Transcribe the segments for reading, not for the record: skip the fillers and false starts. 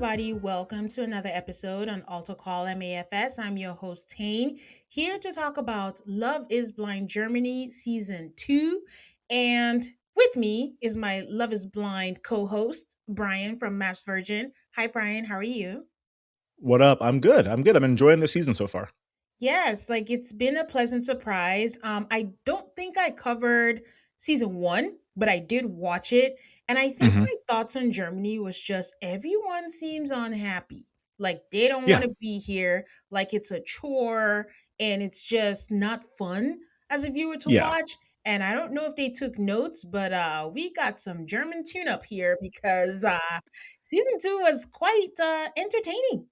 everybody. Welcome to another episode on Alto Call MAFS. I'm your host, Tane, here to talk about Love is Blind Germany Season 2. And with me is my Love is Blind co host, Brian from Maps Virgin. Hi, Brian. How are you? What up? I'm good. I'm enjoying the season so far. Yes, like it's been a pleasant surprise. I don't think I covered season one, but I did watch it. And I think Hmm. my thoughts on Germany was just everyone seems unhappy. Like they don't want Yeah, to be here, like it's a chore and it's just not fun as a viewer to yeah, watch. And I don't know if they took notes, but we got some German tune up here because season two was quite entertaining.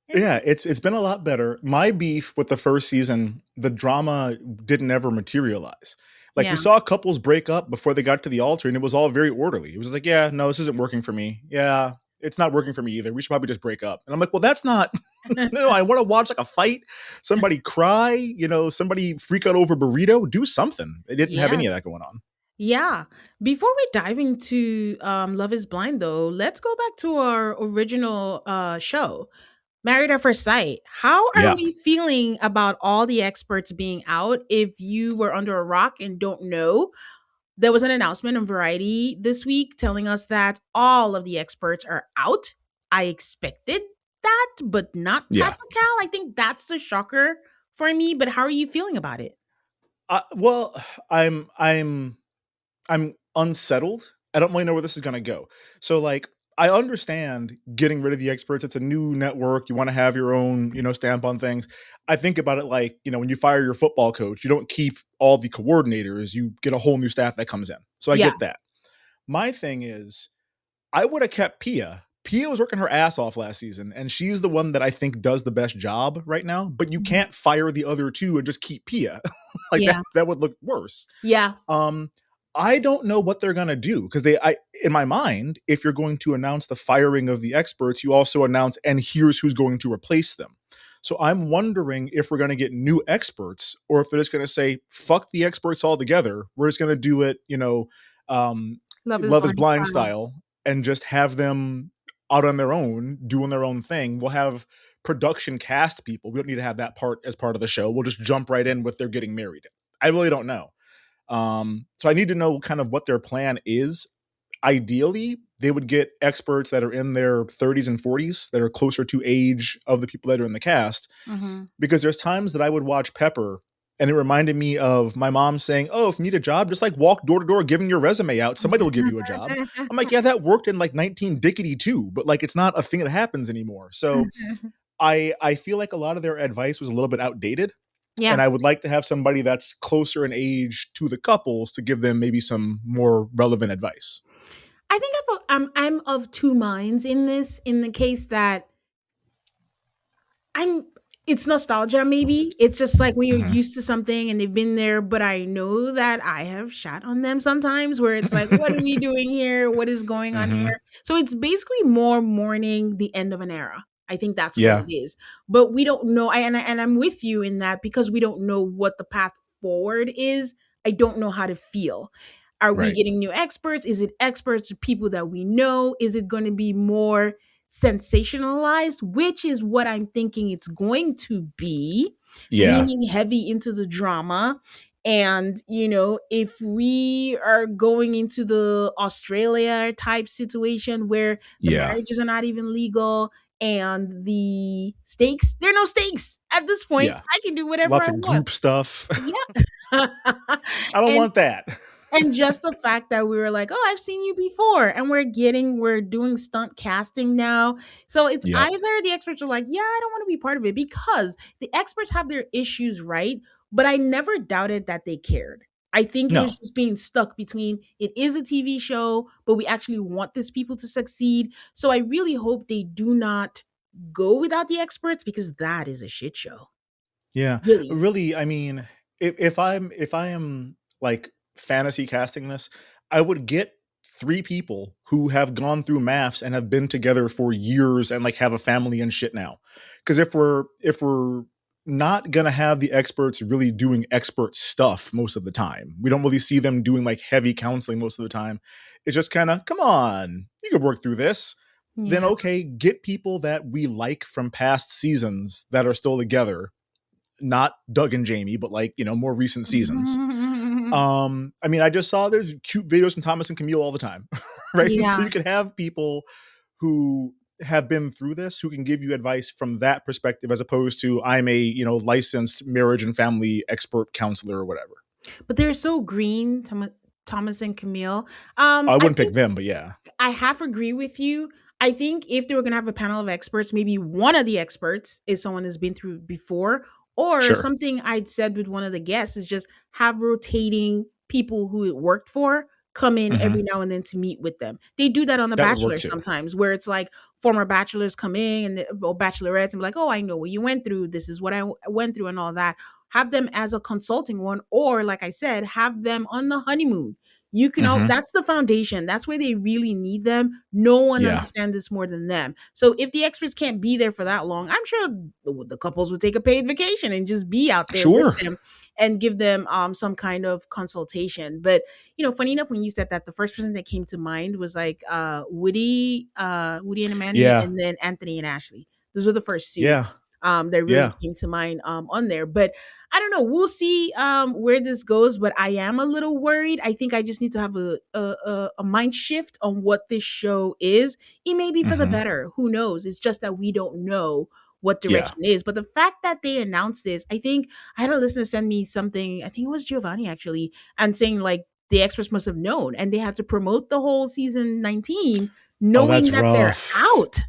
yeah. Entertaining. It's been a lot better. My beef with the first season, the drama didn't ever materialize. Like we Yeah. saw couples break up before they got to the altar, and it was all very orderly. It was just like, yeah, no, this isn't working for me. Yeah, it's not working for me either. We should probably just break up. And I'm like, well, that's not. No, I want to watch like a fight, somebody cry, somebody freak out over burrito. Do something. They didn't have Yeah. any of that going on. Yeah. Before we dive into Love is Blind, though, let's go back to our original show, Married at First Sight. How are Yeah. we feeling about all the experts being out? If you were under a rock and don't know, there was an announcement on Variety this week telling us that all of the experts are out. I expected that, but not Yeah. Pascal. I think that's the shocker for me. But how are you feeling about it? Well, I'm unsettled. I don't really know where this is going to go. So like I understand getting rid of the experts. It's a new network. You want to have your own, stamp on things. I think about it like, when you fire your football coach, you don't keep all the coordinators. You get a whole new staff that comes in. So I Yeah. get that. My thing is I would have kept Pia. Pia was working her ass off last season, and she's the one that I think does the best job right now. But you Mhm. can't fire the other two and just keep Pia. Like that, Yeah. that would look worse. Yeah. Um, I don't know what they're gonna do because in my mind, if you're going to announce the firing of the experts, you also announce and here's who's going to replace them. So I'm wondering if we're going to get new experts or if they're just going to say fuck the experts altogether. We're just going to do it, um, Love is Love is Blind Blind style. style, and just have them out on their own doing their own thing. We'll have production cast people. We don't need to have that part as part of the show. We'll just jump right in with they're getting married. I really don't know. So I need to know kind of what their plan is. Ideally, they would get experts that are in their 30s and 40s that are closer to age of the people that are in the cast. Mhm. Because there's times that I would watch Pepper and it reminded me of my mom saying, "Oh, if you need a job, just like walk door to door giving your resume out. Somebody will give you a job." I'm like, "Yeah, that worked in like 19 Dickety too, but like it's not a thing that happens anymore." So I feel like a lot of their advice was a little bit outdated, Yeah. and I would like to have somebody that's closer in age to the couples to give them maybe some more relevant advice. I think I'm of two minds in this, in the case that I'm it's nostalgia maybe. It's just like when you're Mhm. used to something and they've been there, but I know that I have shat on them sometimes where it's like, what are we doing here? What is going on Mhm. here? So it's basically more mourning the end of an era. I think that's what Yeah. it is. But we don't know and I'm with you in that because we don't know what the path forward is. I don't know how to feel. Are we Right. getting new experts? Is it experts, people that we know? Is it going to be more sensationalized, which is what I'm thinking it's going to be, Yeah. leaning heavy into the drama. And, if we are going into the Australia type situation where the Yeah. marriages are not even legal and the stakes, there are no stakes at this point. Yeah. I can do whatever Lots I of want. group stuff. Yeah. I don't and want that. and just the fact that we were like, "Oh, I've seen you before," and we're doing stunt casting now. So it's Yep. either the experts are like, "Yeah, I don't want to be part of it," because the experts have their issues, right? But I never doubted that they cared. I think it was No. just being stuck between it is a TV show, but we actually want these people to succeed. So I really hope they do not go without the experts because that is a shit show. Yeah. Really. Really, I mean, if I am like fantasy casting this, I would get three people who have gone through maths and have been together for years and like have a family and shit now. Because if we're not gonna have the experts really doing expert stuff most of the time, we don't really see them doing like heavy counseling most of the time. It's just kind of, come on, you could work through this. then Yeah. okay, get people that we like from past seasons that are still together. Not Doug and Jamie, but like, more recent seasons. I mean, I just saw there's cute videos from Thomas and Camille all the time, right? So Yeah. you can have people who have been through this who can give you advice from that perspective, as opposed to I'm a licensed marriage and family expert counselor or whatever. But they're so green, Thomas and Camille. I I wouldn't pick think them, but yeah, I half agree with you. I think if they were going to have a panel of experts, maybe one of the experts is someone that's been through before, or sure. something I'd said with one of the guests is just have rotating people who it worked for come in every Hmm. now and then to meet with them. They do that on The That would work Bachelor too. sometimes, where it's like former bachelors come in or bachelorettes and be like, "Oh, I know what you went through. This is what I went through," and all that. Have them as a consulting one, or like I said, have them on the honeymoon. You can all Hmm. that's the foundation. That's where they really need them. No one Yeah, understands this more than them. So if the experts can't be there for that long, I'm sure the couples would take a paid vacation and just be out there with sure. them and give them some kind of consultation. But funny enough, when you said that, the first person that came to mind was like Woody and Amanda, Yeah, and then Anthony and Ashley. Those were the first two yeah, that really yeah. came to mind on there. But I don't know. We'll see where this goes. But I am a little worried. I think I just need to have a mind shift on what this show is. It may be for the Hmm. better. Who knows? It's just that we don't know what Yeah. direction is. But the fact that they announced this, I think I had a listener send me something. I think it was Giovanni actually, and saying like the experts must have known, and they had to promote the whole season 19, Oh, knowing that's that they're rough. out.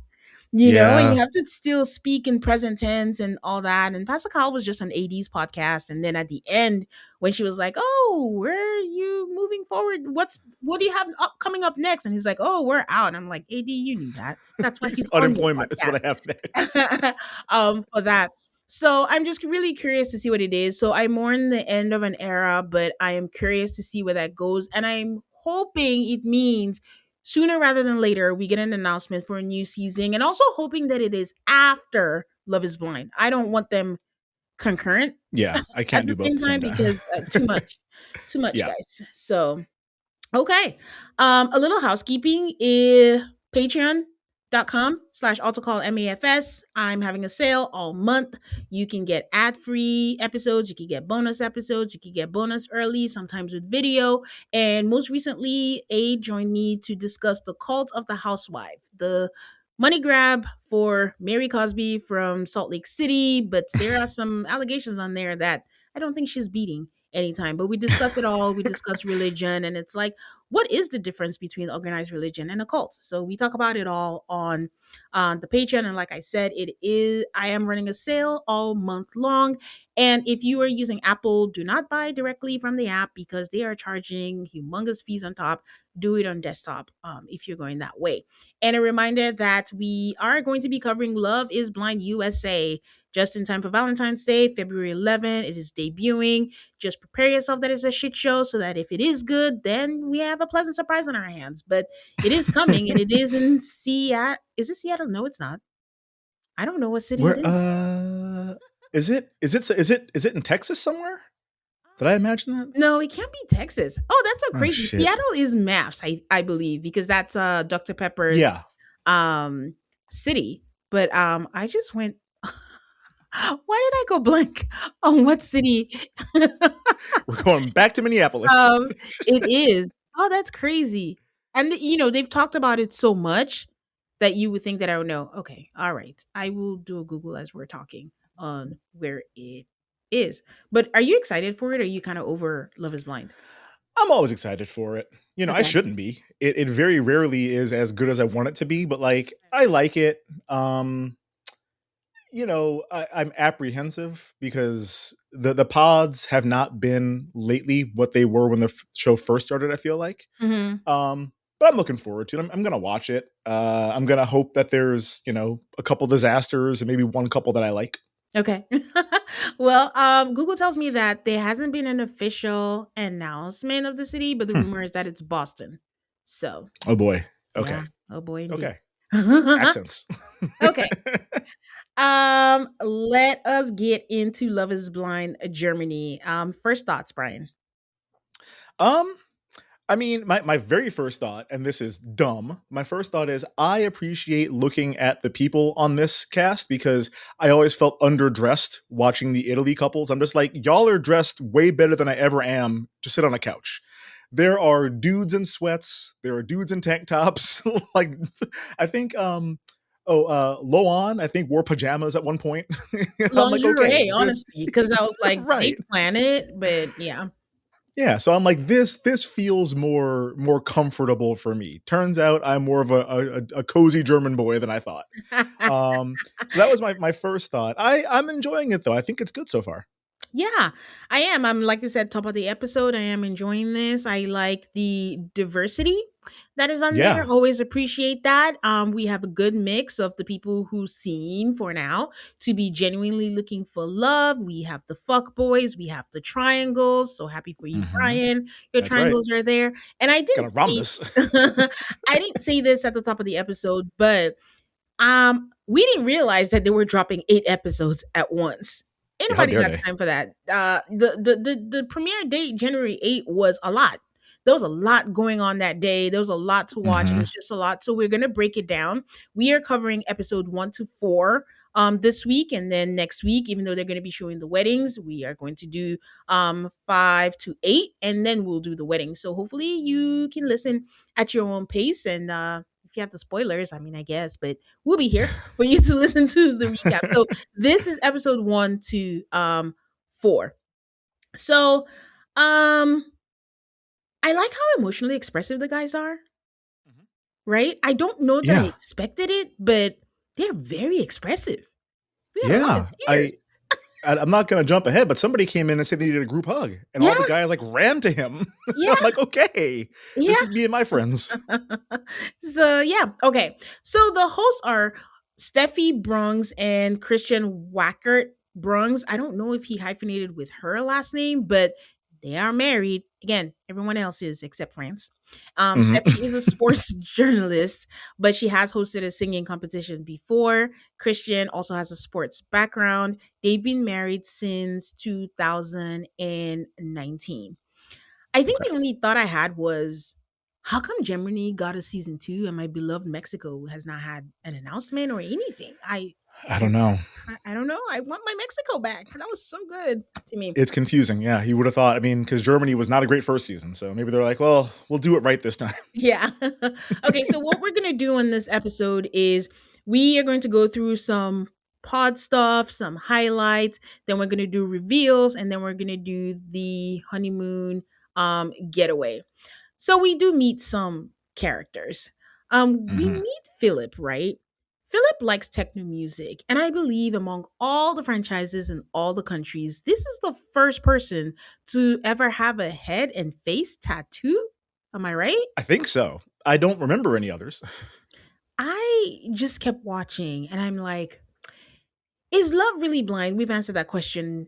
And you Yeah. have to still speak in present tense and all that. And Pascal was just an 80s podcast. And then at the end, when she was like, "Oh, where are you moving forward? What do you have coming up next?" And he's like, "Oh, we're out." And I'm like, "AD, you knew that. That's why he's on your Unemployment is what I have next. podcast." For that. So I'm just really curious to see what it is. So I mourn the end of an era, but I am curious to see where that goes. And I'm hoping it means sooner rather than later we get an announcement for a new season, and also hoping that it is after Love is Blind. I don't want them concurrent Yeah, I at can't the do both same at the same time time. because too much Yeah. guys. So okay. A little housekeeping. Patreon.com/AutoCallMAFS. I'm having a sale all month. You can get ad-free episodes, you can get bonus episodes, you can get bonus early, sometimes with video. And most recently, A joined me to discuss the cult of the housewife, the money grab for Mary Cosby from Salt Lake City, but there are some allegations on there that I don't think she's beating anytime. But we discuss it all. We discuss religion, and it's like, what is the difference between organized religion and a cult? So we talk about it all on the Patreon. And like I said, I am running a sale all month long. And if you are using Apple, do not buy directly from the app because they are charging humongous fees on top. Do it on desktop if you're going that way. And a reminder that we are going to be covering Love is Blind USA just in time for Valentine's Day, February 11th. It is debuting. Just prepare yourself that it's a shit show so that if it is good, then we have a pleasant surprise on our hands. But it is coming, and it is in Seattle. Is it Seattle? No, it's not. I don't know what city it Where is. is it in Texas somewhere? Did I imagine that? No, it can't be Texas. Oh, that's so Oh crazy. shit. Seattle is Maps, I believe, because that's Dr. Pepper's Yeah. um city. But I just went why did I go blank on what city We're going back to Minneapolis. um it is? Oh, that's crazy. And they've talked about it so much that you would think that I would know. Okay, all right. I will do a Google as we're talking on where it is. But are you excited for it, or are you kind of over Love is Blind? I'm always excited for it. I Okay. shouldn't be. It very rarely is as good as I want it to be, but like I like it. I'm apprehensive because the pods have not been lately what they were when the show first started. I feel like, Hmm. but I'm looking forward to it. I'm gonna watch it. I'm gonna hope that there's a couple disasters and maybe one couple that I like. Okay. Well, Google tells me that there hasn't been an official announcement of the city, but the Hmm. rumor is that it's Boston. So, Oh boy. yeah. Okay. Oh boy, indeed. Okay. Accents. Okay. Let us get into Love is Blind Germany. First thoughts, Brian. um, I mean, my very first thought, and this is dumb, my first thought is I appreciate looking at the people on this cast because I always felt underdressed watching the Italy couples. I'm just like, y'all are dressed way better than I ever am to sit on a couch. There are dudes in sweats, there are dudes in tank tops. Like, I think, Loan, I think, wore pajamas at one point. I'm like, okay, Lingerie, this, honestly, because I was like, they right. plan it, but yeah. Yeah, so I'm like, this feels more comfortable for me. Turns out I'm more of a cozy German boy than I thought. So that was my first thought. I'm enjoying it though. I think it's good so far. Yeah, I am. I'm like you said, top of the episode. I am enjoying this. I like the diversity that is on there. Yeah. Always appreciate that. We have a good mix of the people who seem for now to be genuinely looking for love. We have the fuck boys, we have the triangles. So happy for you, Hmm. Brian. Your That's right. triangles are there. And I Got didn't a say rhombus. I didn't say this at the top of the episode, but we didn't realize that they were dropping 8 episodes at once. Ain't Yeah, how nobody dare got they? time for that. The premiere date, January 8th, was a lot. There was a lot going on that day. There was a lot to watch. It Hmm. was just a lot. So we're gonna break it down. We are covering episode 1 to 4 this week, and then next week, even though they're gonna be showing the weddings, we are going to do 5 to 8, and then we'll do the weddings. So hopefully you can listen at your own pace and if you have the spoilers, I mean, I guess, but we'll be here for you to listen to the recap. So this is episode 1 to 4. So um I like how emotionally expressive the guys are, Mhm. right? I don't know that I Yeah, expected it, but they're very expressive. We had a lot of yeah. tears. I'm not gonna jump ahead, but somebody came in and said they needed a group hug, and all the Yeah, guys like ran to him. yeah, I'm like, okay, yeah. this is me and my friends. So yeah, okay. So the hosts are Steffi Brungs and Christian Wackert Brungs. I don't know if he hyphenated with her last name, but they are married. Again, everyone else is except France. Hmm. Steffi is a sports journalist, but she has hosted a singing competition before. Christian also has a sports background. They've been married since 2019. I think Okay, the only thought I had was, how come Germany got a season 2 and my beloved Mexico has not had an announcement or anything? I I don't know. I don't know. I want my Mexico back. That was so good to me. It's confusing. Yeah, you would have thought. I mean, because Germany was not a great first season, so maybe they're like, well, we'll do it right this time. Yeah. Okay, so what we're going to do in this episode is we are going to go through some pod stuff, some highlights, then we're going to do reveals, and then we're going to do the honeymoon getaway. So we do meet some characters. We Hmm. meet Philip, right? Philip likes techno music, and I believe among all the franchises in all the countries, this is the first person to ever have a head and face tattoo. Am I right? I think so. I don't remember any others. I just kept watching, and I'm like, is love really blind? We've answered that question,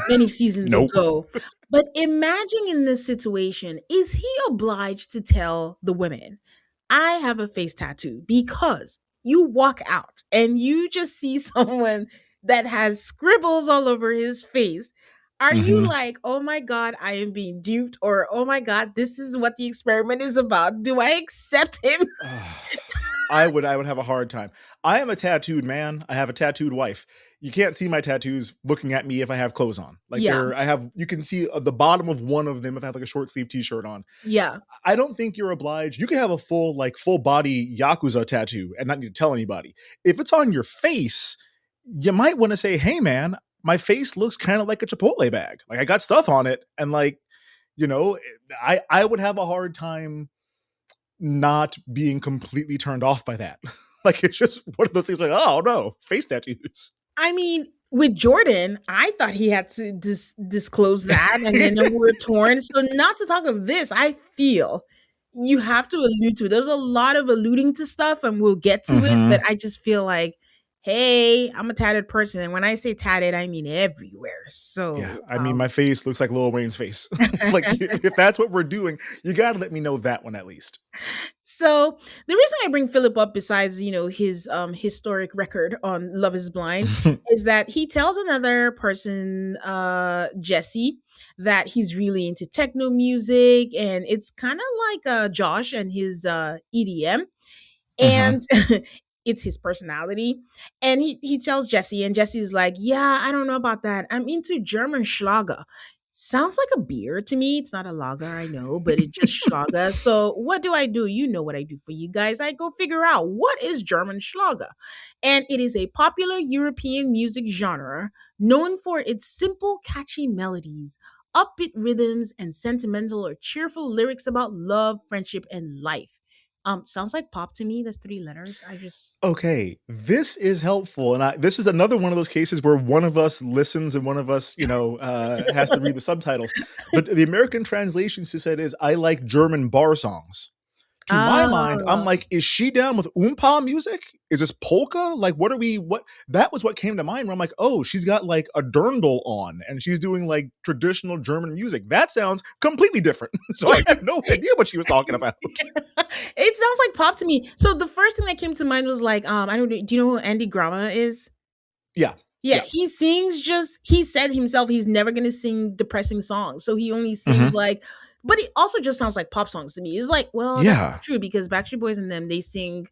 many seasons Nope. ago. But imagine in this situation, is he obliged to tell the women, I have a face tattoo? Because you walk out and you just see someone that has scribbles all over his face. Are you Hmm. like, oh my God, I am being duped? Or, oh my God, this is what the experiment is about? Do I accept him? I would have a hard time. I am a tattooed man. I have a tattooed wife. You can't see my tattoos looking at me if I have clothes on. Like Yeah, I have. You can see the bottom of one of them if I have like a short sleeve T-shirt on. yeah. I don't think you're obliged. You can have a full body yakuza tattoo and not need to tell anybody. If it's on your face, you might want to say, "Hey, man, my face looks kind of like a Chipotle bag. Like I got stuff on it, and like you know, I would have a hard time not being completely turned off by that. Like it's just one of those things like, oh no, face tattoos. I mean, with Jordan, I thought he had to disclose that, and then we were torn. So, not to talk of this, I feel you have to allude to. There's a lot of alluding to stuff, and we'll get to it. But Hmm. I just feel like, Hey, I'm a tatted person, and when I say tatted, I mean everywhere. Yeah, So, I mean, my face looks like Lil Wayne's face. Like, if that's what we're doing, you gotta let me know that one at least. so the reason I bring Philip up, besides his historic record on Love Is Blind, is that he tells another person, Jesse, that he's really into techno music, and it's kind of like Josh and his EDM, Hmm. and it's his personality. And he tells Jesse, and Jesse's like, "Yeah, I don't know about that. I'm into German Schlager. Sounds like a beer to me. It's not a lager, I know, but it's just Schlager. So what do I do? You know what I do for you guys. I go figure out what is German Schlager. And it is a popular European music genre known for its simple, catchy melodies, upbeat rhythms, and sentimental or cheerful lyrics about love, friendship, and life. Sounds like pop to me. That's three letters. I just Okay, this is helpful, and this is another one of those cases where one of us listens and one of us, has to read the subtitles. The American translation she said is, "I like German bar songs." To my mind, I'm Oh, like, is she down with oompa music? Is this polka? Like, what are we? What that was what came to mind. Where I'm like, oh, she's got like a dirndl on, and she's doing like traditional German music. That sounds completely different. So I had no idea what she was talking about. it sounds like pop to me. So the first thing that came to mind was like, I don't know. Do you know who Andy Grama is? Yeah, Yeah, yeah. he sings just he said himself he's never gonna sing depressing songs. So he only sings Hmm. like, but it also just sounds like pop songs to me. It's like, well, that's not Yeah. true because Backstreet Boys and them, they sing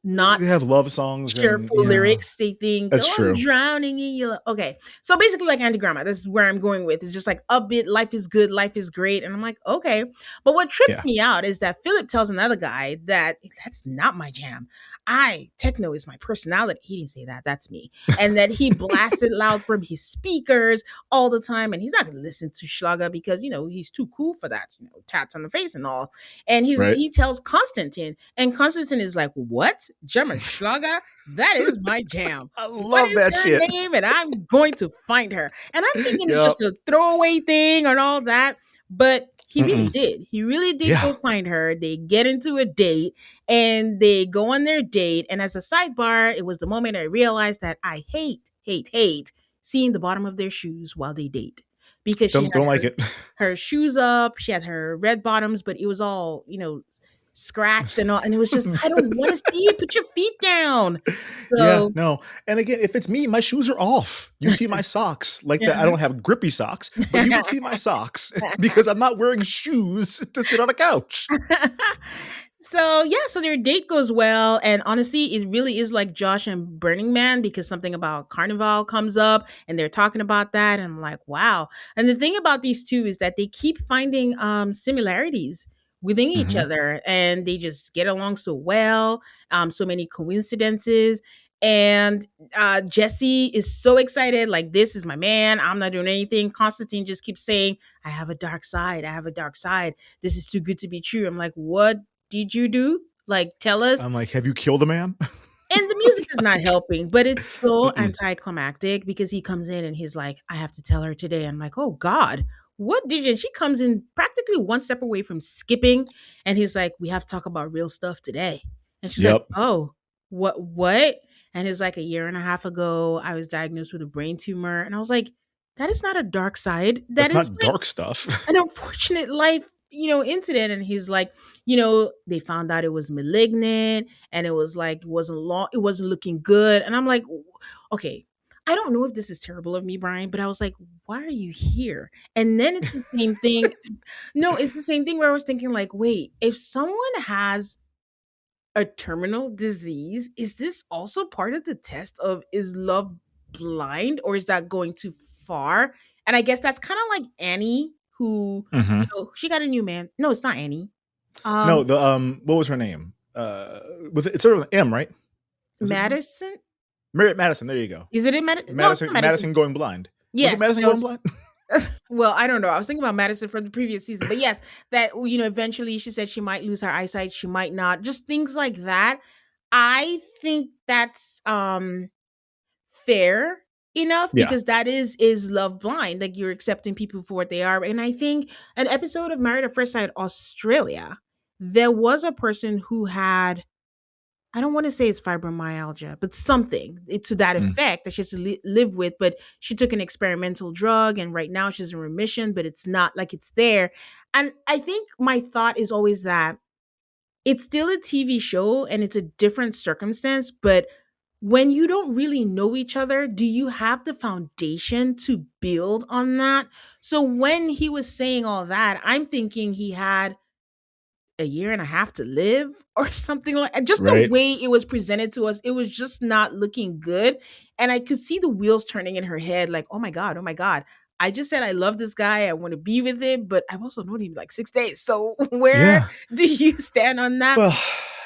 not They have love songs, and cheerful yeah, lyrics. They think, that's "Oh, I'm true. drowning in you." Okay, so basically, like Andy Grama, that's where I'm going with. It's just like upbeat, life is good, life is great, and I'm like, okay. But what trips Yeah. me out is that Philip tells another guy that that's not my jam. I techno is my personality. He didn't say that. That's me. And that he blasts it loud from his speakers all the time, and he's not going to listen to Schlager because he's too cool for that. Tats on the face and all. And Right. he tells Constantine, and Constantine is like, "What? German Schlager? That is my jam. I What love is that her shit. name? And I'm going to find her." And I'm thinking it's Yep. just a throwaway thing and all that. But he really Mm-mm. did. He really did Yeah. go find her. They get into a date and they go on their date. And as a sidebar, it was the moment I realized that I hate seeing the bottom of their shoes while they date, because she had Don't like it. her shoes up. She had her red bottoms, but it was all, scratched and all. And it was just, I don't want to see it. Put your feet down. Yeah, So, no. And again, if it's me, my shoes are off. You see my socks like that. I yeah. don't have grippy socks, but you would see my socks because I'm not wearing shoes to sit on a couch. So yeah, so their date goes well, and honestly, it really is like Josh and Burning Man because something about Carnival comes up, and they're talking about that, and I'm like, wow. And the thing about these two is that they keep finding similarities within each Hmm. other, and they just get along so well. So many coincidences. And Jesse is so excited, like, this is my man. I'm not doing anything. Constantine just keeps saying, I have a dark side. I have a dark side. This is too good to be true. I'm like, what did you do? Like, tell us. I'm like, have you killed a man? And the music is not helping, but it's so Mm-mm. anticlimactic because he comes in and he's like, I have to tell her today. I'm like, oh God, what did you? And she comes in practically one step away from skipping. And he's like, we have to talk about real stuff today. And she's like, Yep. oh, what? And he's like, a year and a half ago, I was diagnosed with a brain tumor. And I was like, that is not a dark side. That That's is not like dark stuff. an unfortunate life, incident. And he's like, they found out it was malignant, and it was like, it wasn't looking good. And I'm like, okay, I don't know if this is terrible of me, Brian, but I was like, why are you here? And then it's the same thing. No, it's the same thing where I was thinking, like, wait, if someone has a terminal disease, is this also part of the test of, is love blind, or is that going too far? And I guess that's kind of like Annie, who, Hmm. she got a new man. No, it's not Annie. No, Um, the what was her name? With it's sort of M, right? Was it M? Madison? Marriott Madison. There you go. Is it in Madison? No, it's not Madison. Madison. Madison going blind. Was it Yes, Madison no, going it's, blind? well, I don't know. I was thinking about Madison from the previous season, but yes, that, eventually she said she might lose her eyesight, she might not. Just things like that. I think that's fair enough, Yeah. because that is love blind. Like, you're accepting people for what they are. And I think an episode of Married at First Sight Australia, there was a person who had I don't want to say it's fibromyalgia, but something to that Mm. effect that she has to live with. But she took an experimental drug, and right now she's in remission, but it's not like it's there. And I think my thought is always that it's still a TV show and it's a different circumstance, but when you don't really know each other, do you have the foundation to build on that? So when he was saying all that, I'm thinking he had a year and a half to live or something like just the Right? way it was presented to us, it was just not looking good. And I could see the wheels turning in her head, like, oh my God, oh my God. I just said I love this guy. I want to be with him, but I've also known him like 6 days. So where Yeah. do you stand on that? Well,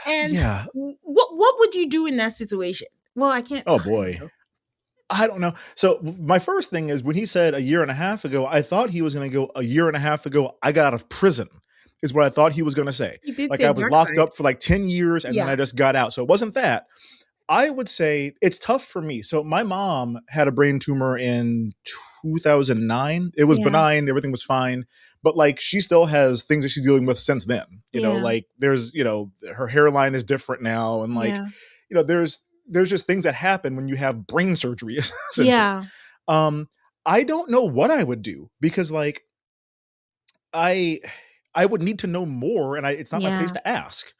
And yeah. what would you do in that situation? Well, I can't. Oh I don't boy. know. I don't know. So my first thing is when he said a year and a half ago, I thought he was going to go a year and a half ago. I got out of prison is what I thought he was going to say. He did Like say I was dark locked side. up for like 10 years and then Yeah, I just got out. So it wasn't that. I would say it's tough for me. So my mom had a brain tumor in 2009. It was yeah, benign, everything was fine, but like she still has things that she's dealing with since then. yeah, Like there's, her hairline is different now and like, yeah, there's just things that happen when you have brain surgery essentially. yeah, Um I don't know what I would do because like I I would need to know more and it's not my place yeah, to ask.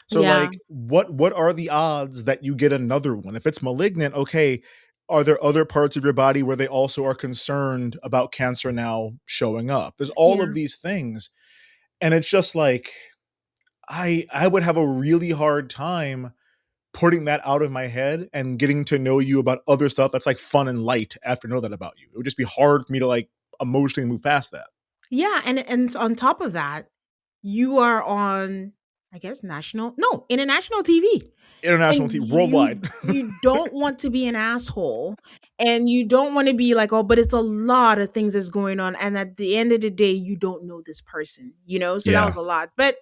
So yeah, like what are the odds that you get another one? If it's malignant, okay, are there other parts of your body where they also are concerned about cancer now showing up? There's all yeah. of these things and it's just like I would have a really hard time putting that out of my head and getting to know you about other stuff that's like fun and light after I know that about you. It would just be hard for me to like emotionally move past that. Yeah, and on top of that, you are on, I guess, national no, international TV. International And team worldwide. you don't want to be an asshole, and you don't wanna be like, "Oh, but it's a lot of things that's going on," and at the end of the day, you don't know this person, you know? So that was Yeah. a lot, but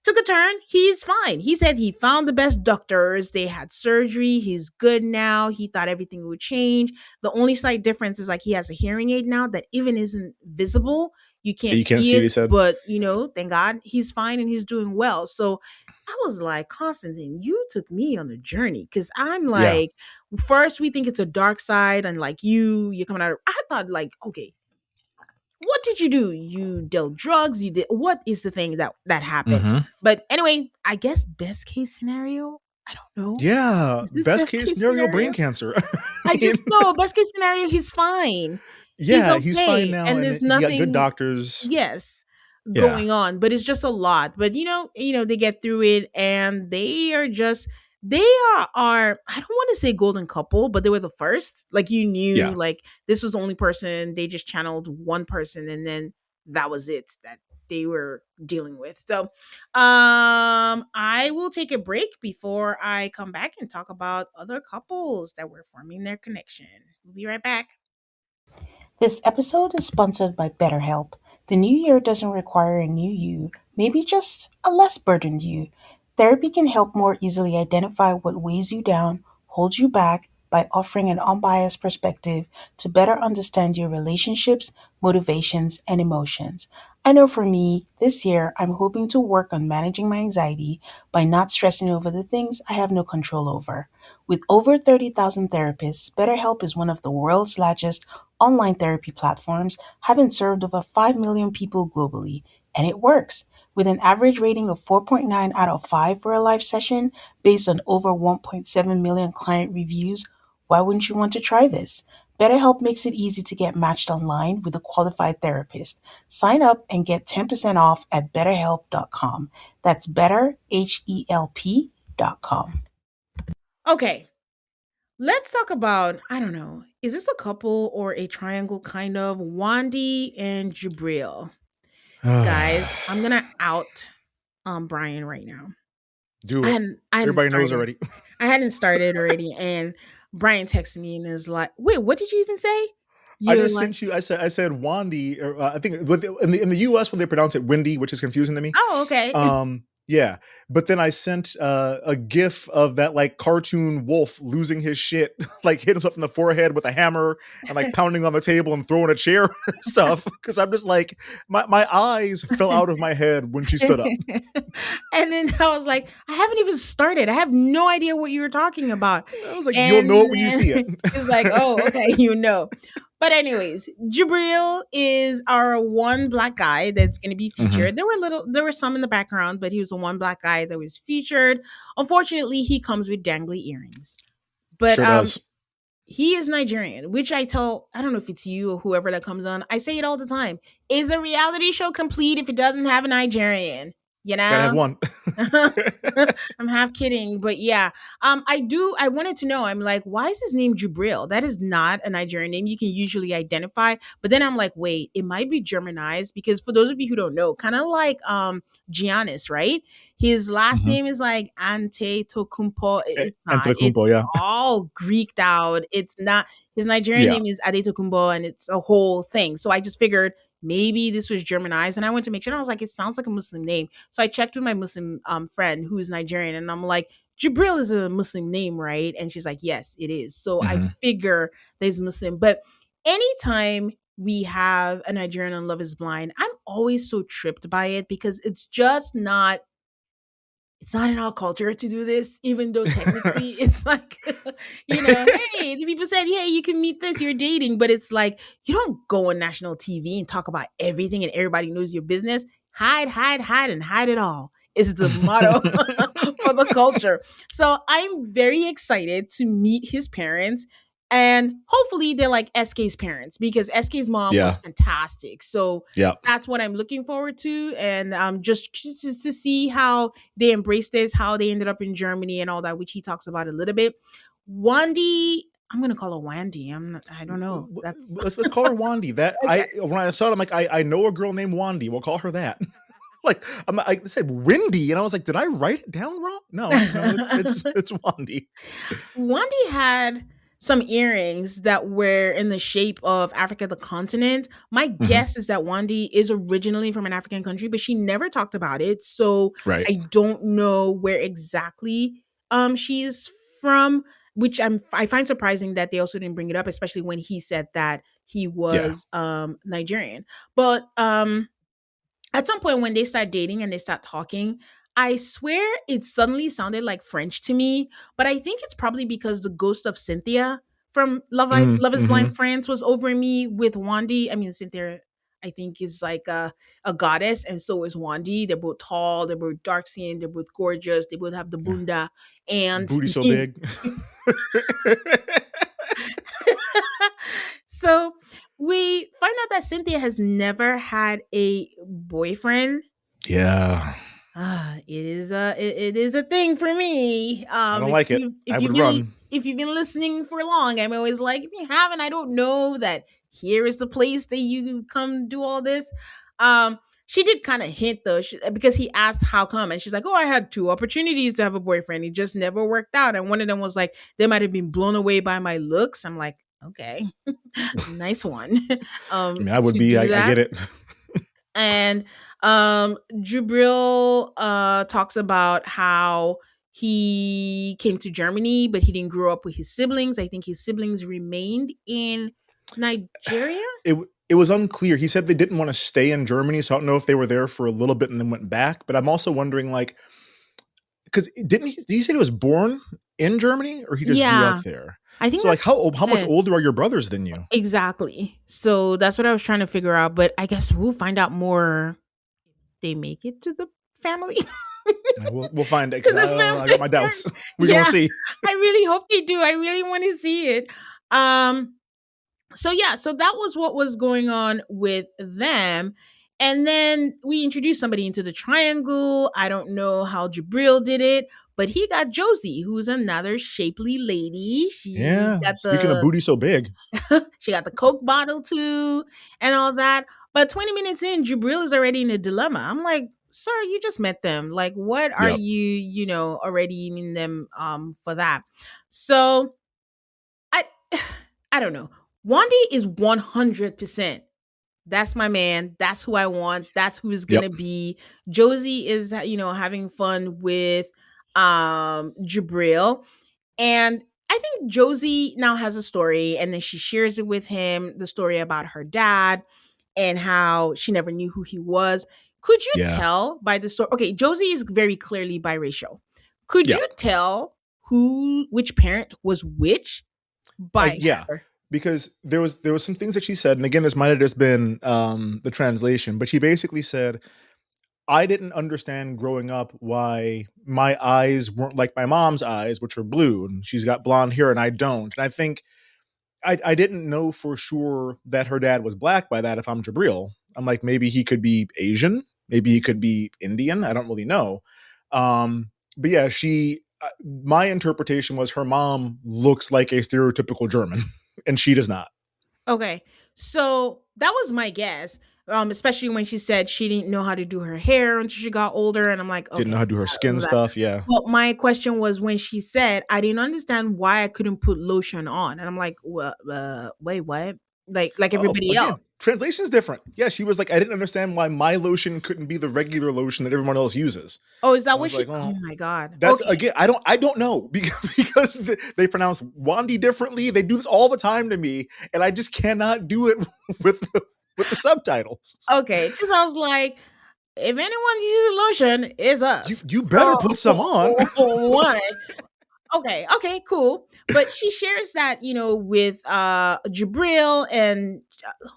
took a turn. He's fine. He said he found the best doctors. They had surgery. He's good now. He thought everything would change. The only slight difference is like he has a hearing aid now that even isn't visible. You Yeah, can't you can't see see what it, he said. but thank God he's fine and he's doing well. So I was like, Constantine, you took me on a journey because I'm Yeah. like, first we think it's a dark side, and like you're coming out. I thought like, okay, what did you do? You dealt drugs, you did what is the thing that happened? Mhm. But anyway, I guess best case scenario, I don't know. Yeah, Is this best best case case scenario, scenario? brain cancer. I I mean, just know best case scenario, he's fine. He's yeah, he's fine okay. now And and there's he got good nothing, doctors. yes, Yeah. going on, but it's just a lot. But they get through it and they are I don't want to say golden couple, but they were the first. Like you knew Yeah. like this was the only person, they just channeled one person and then that was it that they were dealing with. So I will take a break before I come back and talk about other couples that were forming their connection. We'll be right back. This episode is sponsored by BetterHelp. The new year doesn't require a new you, maybe just a less burdened you. Therapy can help more easily identify what weighs you down, holds you back, by offering an unbiased perspective to better understand your relationships, motivations, and emotions. I know for me, this year I'm hoping to work on managing my anxiety by not stressing over the things I have no control over. With over 30,000 therapists, BetterHelp is one of the world's largest online therapy platforms, having served over 5 million people globally. And it works. With an average rating of 4.9 out of 5 for a live session based on over 1.7 million client reviews, why wouldn't you want to try this? BetterHelp makes it easy to get matched online with a qualified therapist. Sign up and get 10% off at betterhelp.com. That's betterhelp.com. Okay, let's talk about, I don't know, is this a couple or a triangle kind of? Wandy and Jabril. Guys, I'm gonna out Brian right now. Do I it. hadn't I hadn't Everybody knows started. already. I hadn't started already, and Brian texted me and is like, "Wait, what did you even say?" I You're just like, sent you. I said Wandy. Or, I think in the U.S. when they pronounce it Windy, which is confusing to me. "Oh, okay." Yeah, but then I sent a GIF of that like cartoon wolf losing his shit, like hit himself in the forehead with a hammer and like pounding on the table and throwing a chair and stuff. Because I'm just like, my eyes fell out of my head when she stood up. And then I was like, I haven't even started. I have no idea what you were talking about. I was like, you'll And know it when you then see it. it's like, oh, okay, you know. But anyways, Jabril is our one black guy that's going to be Hmm. featured. There were some in the background, but he was the one black guy that was featured. Unfortunately, he comes with dangly earrings. But Sure does. he is Nigerian, which I don't know if it's you or whoever that comes on. I say it all the time. Is a reality show complete if it doesn't have a Nigerian? You Gotta have know? one. I'm half kidding, but yeah. I wanted to know. I'm like, why is his name Jubril? That is not a Nigerian name you can usually identify. But then I'm like, wait, it might be Germanized because for those of you who don't know, kind of like Giannis, right? His last Hmm. name is like Ante Tokumpo. It's not. Antetokounmpo, It's yeah. all Greeked out. It's not. His Nigerian Yeah. name is Adetokunbo, and it's a whole thing. So I just figured maybe this was Germanized, and I went to make sure. And I was like, it sounds like a Muslim name. So I checked with my Muslim friend who's Nigerian, and I'm like, Jibril is a Muslim name, right? And she's like, yes, it is. So I Hmm. figure there's Muslim. But anytime we have a Nigerian on Love is Blind, I'm always so tripped by it because it's not in our culture to do this, even though technically it's like, hey, the people said, hey, you can meet this, you're dating, but it's like, you don't go on national TV and talk about everything and everybody knows your business. Hide, hide, hide, and hide it all is the motto for the culture. So I'm very excited to meet his parents. And hopefully they're like SK's parents because SK's mom was Yeah. fantastic. So Yeah. that's what I'm looking forward to. And just to see how they embraced this, how they ended up in Germany and all that, which he talks about a little bit. Wandy, I'm gonna call her Wandy. I don't know. That's Let's call her Wandy. That okay. I when I saw it, I'm like, I know a girl named Wandy. We'll call her that. Like I said Windy, and I was like, did I write it down wrong? No, it's Wandy. Wandy had some earrings that were in the shape of Africa, the continent. My Hmm. guess is that Wandy is originally from an African country, but she never talked about it. So Right. I don't know where exactly she is from, which I find surprising that they also didn't bring it up, especially when he said that he Yeah. was Nigerian. But at some point when they start dating and they start talking, I swear it suddenly sounded like French to me, but I think it's probably because the ghost of Cynthia from Love is Blind Mm-hmm. France was over me with Wandy. I mean, Cynthia, I think, is like a goddess, and so is Wandy. They're both tall, they're both dark skinned, they're both gorgeous, they both have the Yeah. bunda. And Booty so big. so we find out that Cynthia has never had a boyfriend. Yeah. It is a thing for me. I don't like it. I would run. If you've been listening for long, I'm always like, if you haven't, I don't know that here is the place that you come do all this. She did kind of hint though, because he asked how come, and she's like, "Oh, I had two opportunities to have a boyfriend. It just never worked out." And one of them was like, "They might have been blown away by my looks." I'm like, "Okay, nice one." I mean, I would To be. do I that. get it. And Jubril talks about how he came to Germany, but he didn't grow up with his siblings. I think his siblings remained in Nigeria. It was unclear. He said they didn't want to stay in Germany, so I don't know if they were there for a little bit and then went back. But I'm also wondering, like, because did he say he was born in Germany or he just grew up Yeah, there? I think So like, that's what how he much said. older are your brothers than you? Exactly. So that's what I was trying to figure out. But I guess we'll find out more if they make it to the family. We'll find it To because the I got family. my doubts. We're gonna Yeah, see. I really hope they do. I really want to see it. Um, so yeah, so that was what was going on with them. And then we introduced somebody into the triangle. I don't know how Jabril did it, but he got Josie, who's another shapely lady. Yeah. Speaking of booty so big, She got the Coke bottle too and all that. But 20 minutes in, Jabril is already in a dilemma. I'm like, sir, you just met them. Like, what are yep. you, already in them for that? So I I don't know. Wandy is 100% That's my man. That's who I want. That's who is Yep. gonna be. Josie is, having fun with Jabril. And I think Josie now has a story, and then she shares it with him, the story about her dad and how she never knew who he was. Could you Yeah. tell by the story? Okay, Josie is very clearly biracial. Could Yeah. you tell which parent was which by Yeah. her? Because there was some things that she said, and again, this might have just been the translation, but she basically said, I didn't understand growing up why my eyes weren't like my mom's eyes, which are blue, and she's got blonde hair and I don't. And I think I didn't know for sure that her dad was black by that. If I'm Jabril, I'm like, maybe he could be Asian, maybe he could be Indian. I don't really know. But yeah, my interpretation was her mom looks like a stereotypical German, and she does not. Okay. So that was my guess. Especially when she said she didn't know how to do her hair until she got older. And I'm like, Didn't okay, know how to do her skin that. stuff. Yeah. Well, my question was when she said, I didn't understand why I couldn't put lotion on. And I'm like, well, wait, what? Like Oh, everybody again, else. translation is different. Yeah, she was like, I didn't understand why my lotion couldn't be the regular lotion that everyone else uses. Oh, is that I what was she? like, Oh oh, my God. that's Okay. again, I don't know because they pronounce Wandy differently. They do this all the time to me, and I just cannot do it with the subtitles. Okay. Because I was like, if anyone uses lotion, it's You us. you better So, put some on. one. Okay, cool. But she shares that, with Jabril and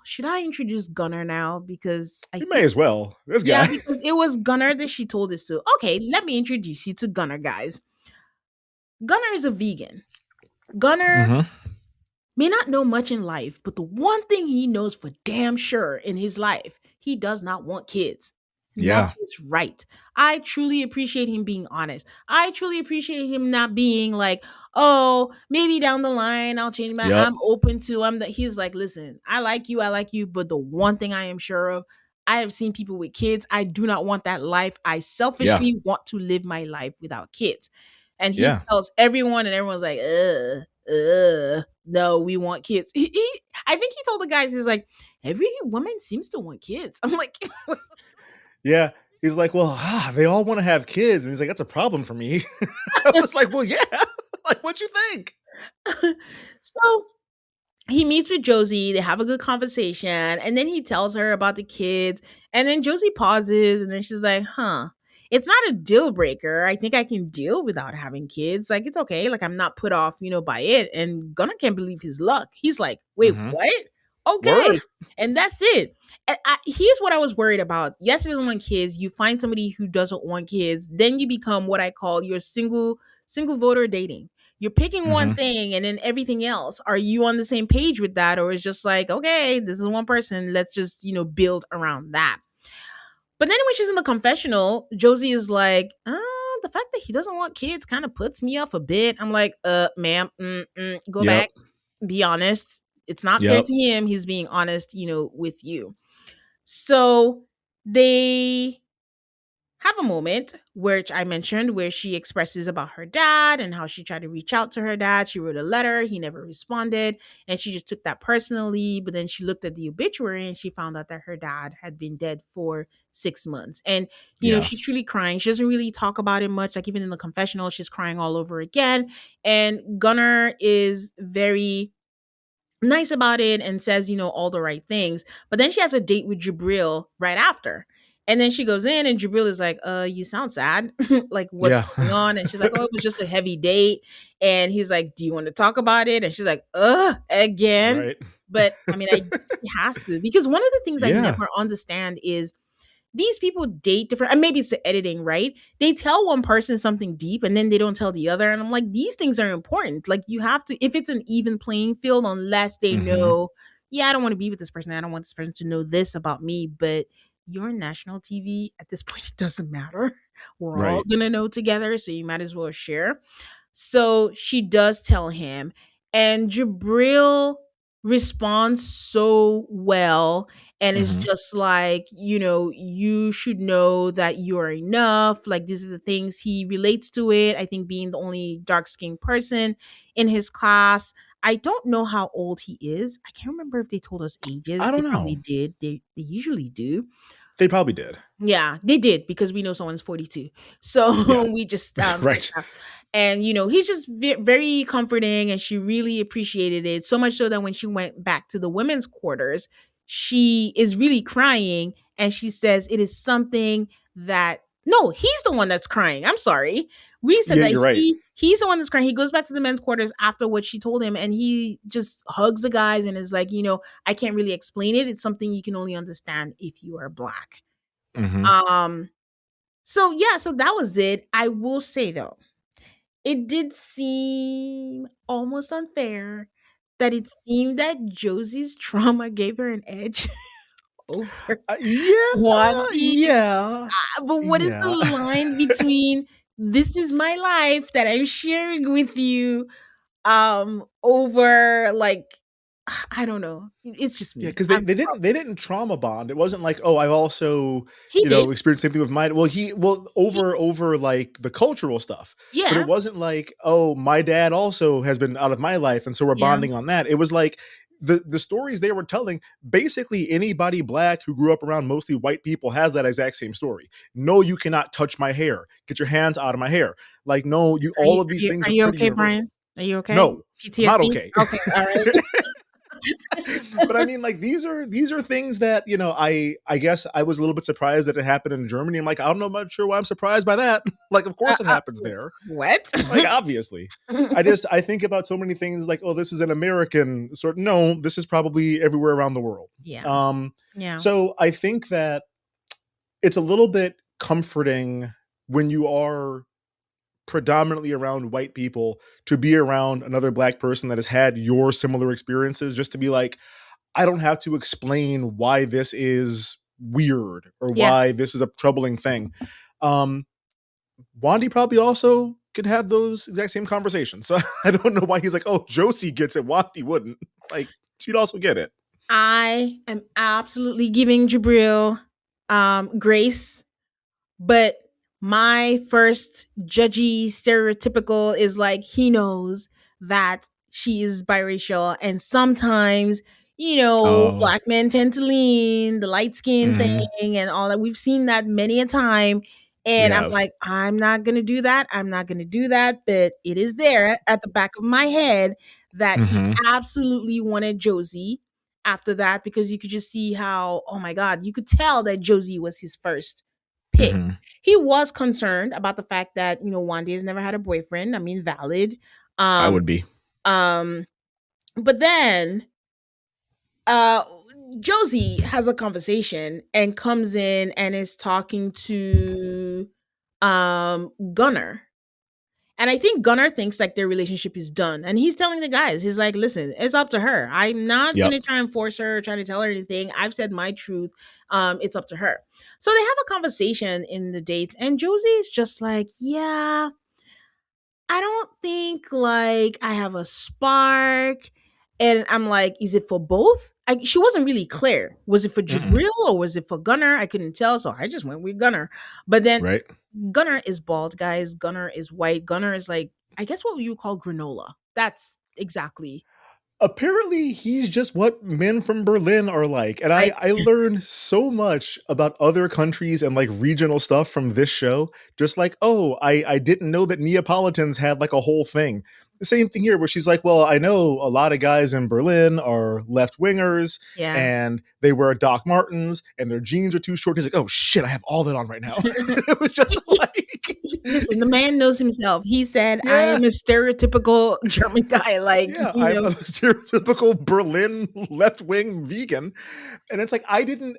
should I introduce Gunnar now? Because I You may think as well. This yeah, guy. because it was Gunnar that she told us to. Okay, let me introduce you to Gunnar, guys. Gunnar is a vegan. Gunnar Hmm. may not know much in life, but the one thing he knows for damn sure in his life, he does not want kids. And Yeah. that's his right. I truly appreciate him being honest. I truly appreciate him not being like, oh, maybe down the line I'll change my Yep. I'm open to I'm that he's like, listen, I like you, but the one thing I am sure of, I have seen people with kids. I do not want that life. I Yeah. selfishly want to live my life without kids. And he Yeah. tells everyone, and everyone's like, no, we want kids. I think he told the guys, he's like, every woman seems to want kids. I'm like, Yeah. He's like, well, they all want to have kids, and he's like, that's a problem for me. I was like, well, yeah. Like, what you think? so he meets with Josie. They have a good conversation, and then he tells her about the kids. And then Josie pauses, and then she's like, "Huh, it's not a deal breaker. I think I can deal without having kids. Like it's okay. Like I'm not put off, by it." And Gunnar can't believe his luck. He's like, "Wait, Hmm. what? Word. Okay." And that's it. And here's what I was worried about. Yes, he doesn't want kids. You find somebody who doesn't want kids, then you become what I call your single voter dating. You're picking one Hmm. thing and then everything else. Are you on the same page with that? Or is just like, okay, this is one person. Let's just, build around that. But then when she's in the confessional, Josie is like, the fact that he doesn't want kids kind of puts me off a bit. I'm like, ma'am, go Yep. back, be honest. It's not fair Yep. to him. He's being honest, with you. So they have a moment which I mentioned where she expresses about her dad and how she tried to reach out to her dad. She wrote a letter, he never responded, and she just took that personally. But then she looked at the obituary and she found out that her dad had been dead for 6 months. And, Yeah. she's truly crying. She doesn't really talk about it much. Like even in the confessional, she's crying all over again. And Gunnar is very nice about it and says, all the right things. But then she has a date with Jabril right after. And then she goes in and Jabril is like, you sound sad. Like, what's Yeah. going on? And she's like, oh, it was just a heavy date. And he's like, do you want to talk about it? And she's like, again. Right. But I mean, she has to. Because one of the things I Yeah. never understand is these people date different, and maybe it's the editing, right? They tell one person something deep and then they don't tell the other. And I'm like, these things are important. Like, you have to, if it's an even playing field, unless they Hmm. know, yeah, I don't want to be with this person. I don't want this person to know this about me. But you're on national TV at this point, it doesn't matter. We're all Right. going to know together. So you might as well share. So she does tell him, and Jabril responds so well. And it's Hmm. just like, you should know that you're enough. Like, these are the things he relates to it. I think being the only dark skinned person in his class, I don't know how old he is. I can't remember if they told us I ages. They don't probably know. did. They usually do. They probably did. Yeah, they did because we know someone's 42. So Yeah. we just said Right. that. And he's just very comforting and she really appreciated it. So much so that when she went back to the women's quarters, she is really crying and she says it is something that no, he's the one that's crying. I'm sorry. We said Yeah, that you're right. he's the one that's crying. He goes back to the men's quarters after what she told him and he just hugs the guys and is like, I can't really explain it. It's something you can only understand if you are black. Hmm. Um, so yeah, so that was it. I will say though, it did seem almost unfair that it seemed that Josie's trauma gave her an edge over Yeah, Wandy. yeah, But what is the yeah. line between this is my life that I'm sharing with you over like I don't know. It's just Yeah, me. because I'm they didn't trauma bond. It wasn't like, oh, I've also, He did. experienced the same thing with my He, over like the cultural stuff. But yeah. it wasn't like, oh, my dad also has been out of my life, and so we're Yeah. bonding on that. It was like the stories they were telling, basically anybody black who grew up around mostly white people has that exact same story. No, you cannot touch my hair. Get your hands out of my hair. Like, no, you Are you all of are these you things are are you pretty okay, universal. Brian? Are you okay? No, I'm not PTSD? okay. Okay, all right. But I mean, like these are things that I guess I was a little bit surprised that it happened in Germany. I'm like, I'm not much sure why I'm surprised by that. Like, of Uh, course it uh, happens there. what? Like, obviously. I think about so many things like, oh, this is an American sort. No, this is probably everywhere around the world. Yeah. Um, Yeah. so I think that it's a little bit comforting when you are predominantly around white people to be around another black person that has had your similar experiences, just to be like, I don't have to explain why this is weird or Yeah. why this is a troubling thing. Um, Wandy probably also could have those exact same conversations. So I don't know why he's like, oh, Josie gets it, Wandy wouldn't. Like, she'd also get it. I am absolutely giving Jabril grace, but my first judgy stereotypical is like he knows that she is biracial and sometimes Oh. black men tend to lean the light skin Hmm. thing and all that. We've seen that many a time We and I'm have. like I'm not going to do that. I'm not going to do that, but it is there at the back of my head that he Hmm. absolutely wanted Josie after that because you could just see how oh my god, you could tell that Josie was his first pick. Hmm. He was concerned about the fact that Wandy has never had a boyfriend. I mean, valid. I Um, would be. um, but then uh, Josie has a conversation and comes in and is talking to Gunnar. And I think Gunnar thinks like their relationship is done. And he's telling the guys, he's like, listen, it's up to her. I'm not Yep. gonna try and force her, try to tell her anything. I've said my truth. It's up to her. So they have a conversation in the dates, and Josie is just like, yeah, I don't think like I have a spark. And I'm like, is it for both? She wasn't really clear. Was it for Mm-mm. Jabril or was it for Gunnar? I couldn't tell, so I just went with Gunnar. But then Right. Gunnar is bald, guys. Gunnar is white. Gunnar is like, I guess what you call granola. That's exactly. Apparently he's just what men from Berlin are like. And I I learned so much about other countries and like regional stuff from this show. Just like, oh, I didn't know that Neapolitans had like a whole thing. The same thing here where she's like, well, I know a lot of guys in Berlin are left wingers yeah. and they wear Doc Martens and their jeans are too short. He's like, oh shit, I have all that on right now. It was just like, Listen, the man knows himself. He said, I yeah. am a stereotypical German guy. Like, Yeah, I'm a stereotypical Berlin left wing vegan, and it's like I didn't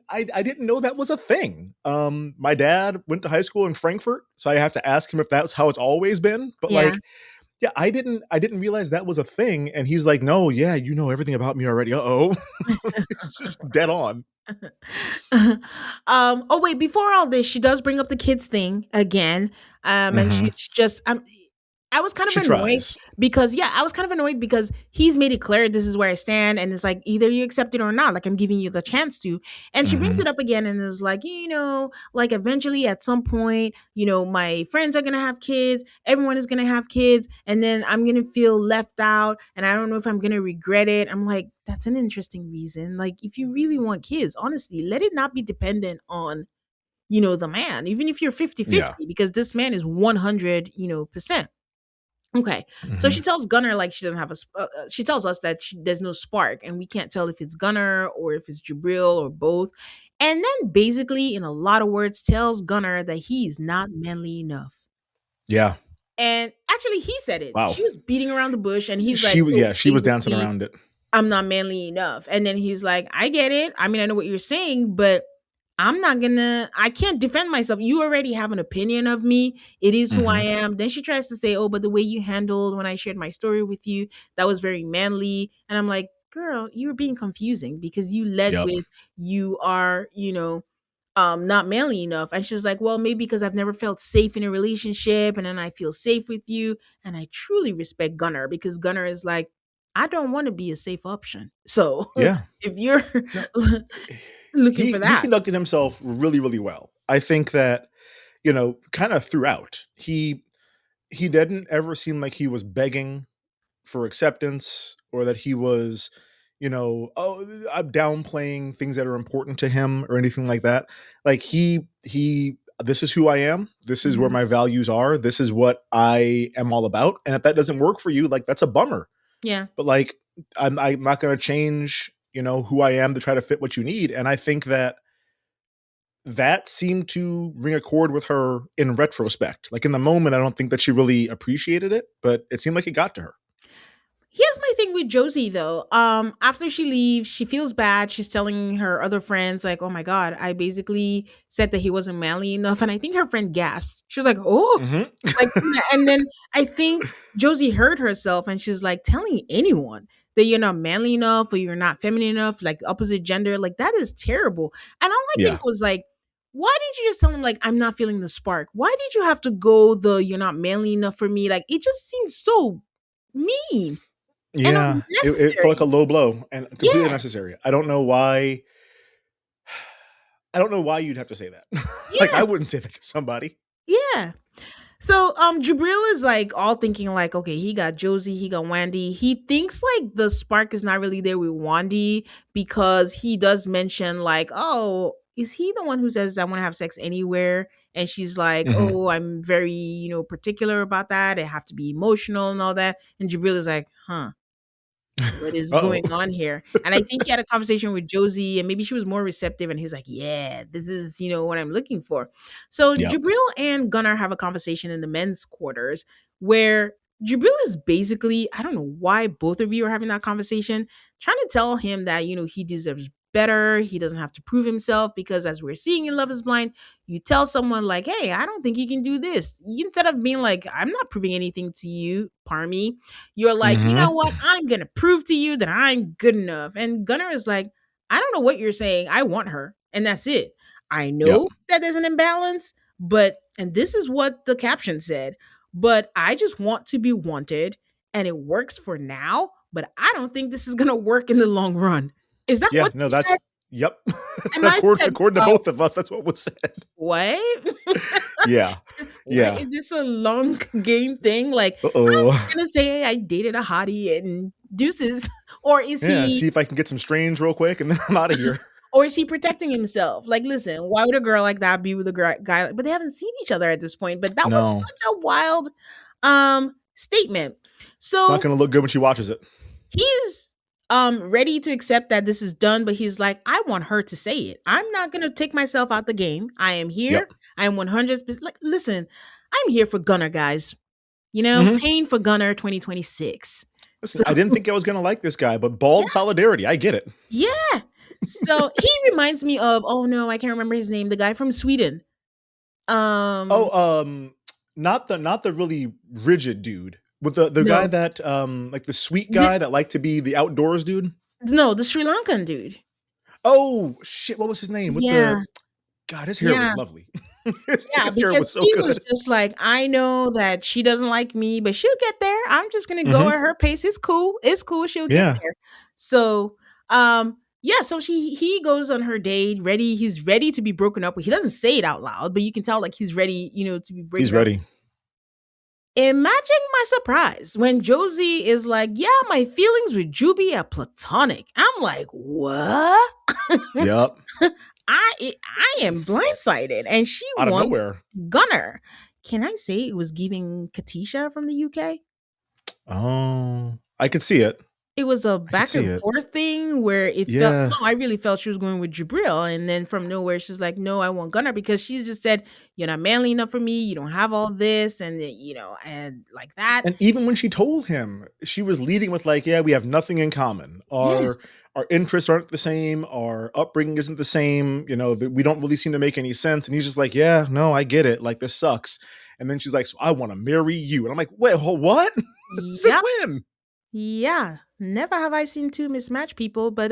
know that was a thing. My dad went to high school in Frankfurt, so I have to ask him if that's how it's always been. But yeah. like, yeah, I didn't realize that was a thing, and he's like, no, yeah, you know everything about me already. Oh, it's just dead on. Oh wait, before all this, she does bring up the kids thing again. And Hmm. she's just I was kind of She annoyed tries. because I was kind of annoyed because he's made it clear this is where I stand, and it's like either you accept it or not. Like I'm giving you the chance to. And she brings Hmm. it up again and is like, like eventually at some point, my friends are gonna have kids, everyone is gonna have kids, and then I'm gonna feel left out, and I don't know if I'm gonna regret it. I'm like, that's an interesting reason. Like if you really want kids, honestly, let it not be dependent on the man, even if you're 50-50, Yeah. because this man is 100 percent. Okay. So Hmm. she tells Gunnar like she doesn't have she tells us that there's no spark and we can't tell if it's Gunnar or if it's Jabril or both. And then basically in a lot of words tells Gunnar that he's not manly enough. Yeah. And actually he said it. Wow. She was beating around the bush and he's like, She was, "Oh, yeah, she was dancing basically around it. I'm not manly enough." And then he's like, "I get it. I mean, I know what you're saying, but I can't defend myself. You already have an opinion of me. It is who I Hmm. am." Then she tries to say, "Oh, but the way you handled when I shared my story with you, that was very manly." And I'm like, "Girl, you were being confusing because you led Yep. with you are, not manly enough." And she's like, "Well, maybe because I've never felt safe in a relationship and then I feel safe with you." And I truly respect Gunnar because Gunnar is like, "I don't want to be a safe option." So Yeah. if you're No, looking for he that. conducted himself really, really well. I think that, kind of throughout, he didn't ever seem like he was begging for acceptance or that he was, oh, I'm downplaying things that are important to him or anything like that. Like he this is who I am. This is where Mhm. my values are. This is what I am all about. And if that doesn't work for you, like that's a bummer. Yeah. But like I'm not going to change, who I am to try to fit what you need. And I think that seemed to ring a chord with her in retrospect. Like in the moment, I don't think that she really appreciated it, but it seemed like it got to her. Here's my thing with Josie though. After she leaves, she feels bad. She's telling her other friends, like, "Oh my god, I basically said that he wasn't manly enough." And I think her friend gasps. She was like, "Oh," Hmm. like, and then I think Josie heard herself and she's like, telling anyone that you're not manly enough or you're not feminine enough, like opposite gender, like that is terrible. And all my thing Yeah. was like, why didn't you just tell him like I'm not feeling the spark? Why did you have to go the you're not manly enough for me? Like it just seems so mean and Yeah, it felt like a unnecessary. low blow and completely Yeah, unnecessary. I don't know why. I don't know why you'd have to say that. Like I yeah, wouldn't say that to somebody. yeah. So Jabril is like all thinking like, okay, he got Josie, he got Wandy. He thinks like the spark is not really there with Wandy because he does mention like, oh, is he the one who says I want to have sex anywhere? And she's like, Hmm. oh, I'm very, particular about that. I have to be emotional and all that. And Jabril is like, huh, what is Uh-oh. going on here? And I think he had a conversation with Josie, and maybe she was more receptive, and he's like, "Yeah, this is what I'm looking for." So Yep. Jabril and Gunnar have a conversation in the men's quarters where Jabril is basically, I don't know why both of you are having that conversation, trying to tell him that he deserves better. He doesn't have to prove himself because, as we're seeing in Love Is Blind, you tell someone like, "Hey, I don't think you can do this." Instead of being like, "I'm not proving anything to you, Parmy," you're like, "You know Hmm. what? I'm gonna prove to you that I'm good enough." And Gunnar is like, "I don't know what you're saying. I want her, and that's it. I Yep. know that there's an imbalance, but and this is what the caption said. But I just want to be wanted, and it works for now. But I don't think this is gonna work in the long run." Is that Yeah. what No, you that's said? yep. And I according said, according to both of us, that's what was said. "What? Yeah. What Yeah. is this a long game thing? Like, I'm Uh-oh. just gonna say I dated a hottie and deuces, or is Yeah. he See if I can get some strange real quick, and then I'm out of here. or is he protecting himself? Like, listen, why would a girl like that be with a guy? But they haven't seen each other at this point. But that was No, such a wild statement. it's not So going to look good when she watches it. he's ready to accept that this is done, but he's like, I want her to say it. I'm not gonna take myself out the game. I am here. Yep. I am 100%. Like, listen, I'm here for Gunner, guys. Hmm. Tane for Gunner 2026. Listen, So I didn't think I was going to like this guy, but bald solidarity, I get it. yeah. So he reminds me of, oh no, I can't remember his name, the guy from Sweden. Um Oh, not the really rigid dude, with the guy no, that like the sweet the, guy that liked to be the outdoors dude. no, the Sri Lankan dude. Oh shit, what was his name? With the Yeah, God, his hair was yeah. lovely. Yeah, His hair was because so he was good. just like, I know that she doesn't like me, but she'll get there. I'm just gonna go Hmm. at her pace. It's cool. It's cool. She'll get Yeah, there. So, yeah. So he goes on her date, ready. He's ready to be broken up with. He doesn't say it out loud, but you can tell like he's ready, to be he's broken up. ready. Imagine my surprise when Josie is like, "Yeah, my feelings with Juby are platonic." I'm like, "What?" Yep. I am blindsided, and she Out of wants nowhere. Gunner. Can I say it was giving Katisha from the UK? Oh, I could see it. It was a I could back see and it. forth thing where it felt Yeah. no, I really felt she was going with Jabril, and then from nowhere she's like, "No, I want Gunner," because she just said, "You're not manly enough for me. You don't have all this," and and like that. And even when she told him, she was leading with like, "Yeah, we have nothing in common. Yes, Our interests aren't the same. Our upbringing isn't the same. We don't really seem to make any sense." And he's just like, "Yeah, no, I get it. Like this sucks." And then she's like, "So I want to marry you." And I'm like, "Wait, what? Since yep, when?" yeah. Never have I seen two mismatched people, but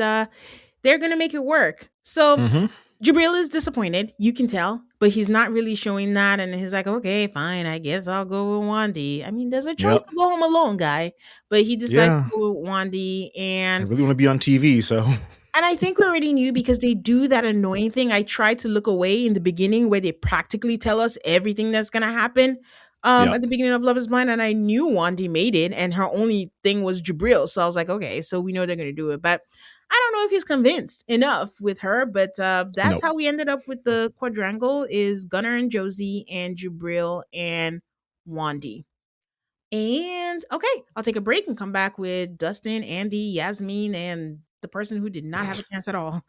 they're gonna make it work. So Hmm. Jabril is disappointed, you can tell, but he's not really showing that. And he's like, okay, fine, I guess I'll go with Wandy. I mean, there's a choice Yep. to go home alone, guy, but he decides to Yeah. go with Wandy. I And really want to be on TV, so I think we already knew because they do that annoying thing. I tried to look away in the beginning where they practically tell us everything that's gonna happen. yeah. At the beginning of Love Is Blind, and I knew Wandy made it, and her only thing was Jabril. So I was like, okay, so we know they're gonna do it. But I don't know if he's convinced enough with her. But that's No. how we ended up with the quadrangle: is Gunnar and Josie and Jabril and Wandy. And okay, I'll take a break and come back with Dustin, Andy, Yasmin, and the person who did not have a chance at all.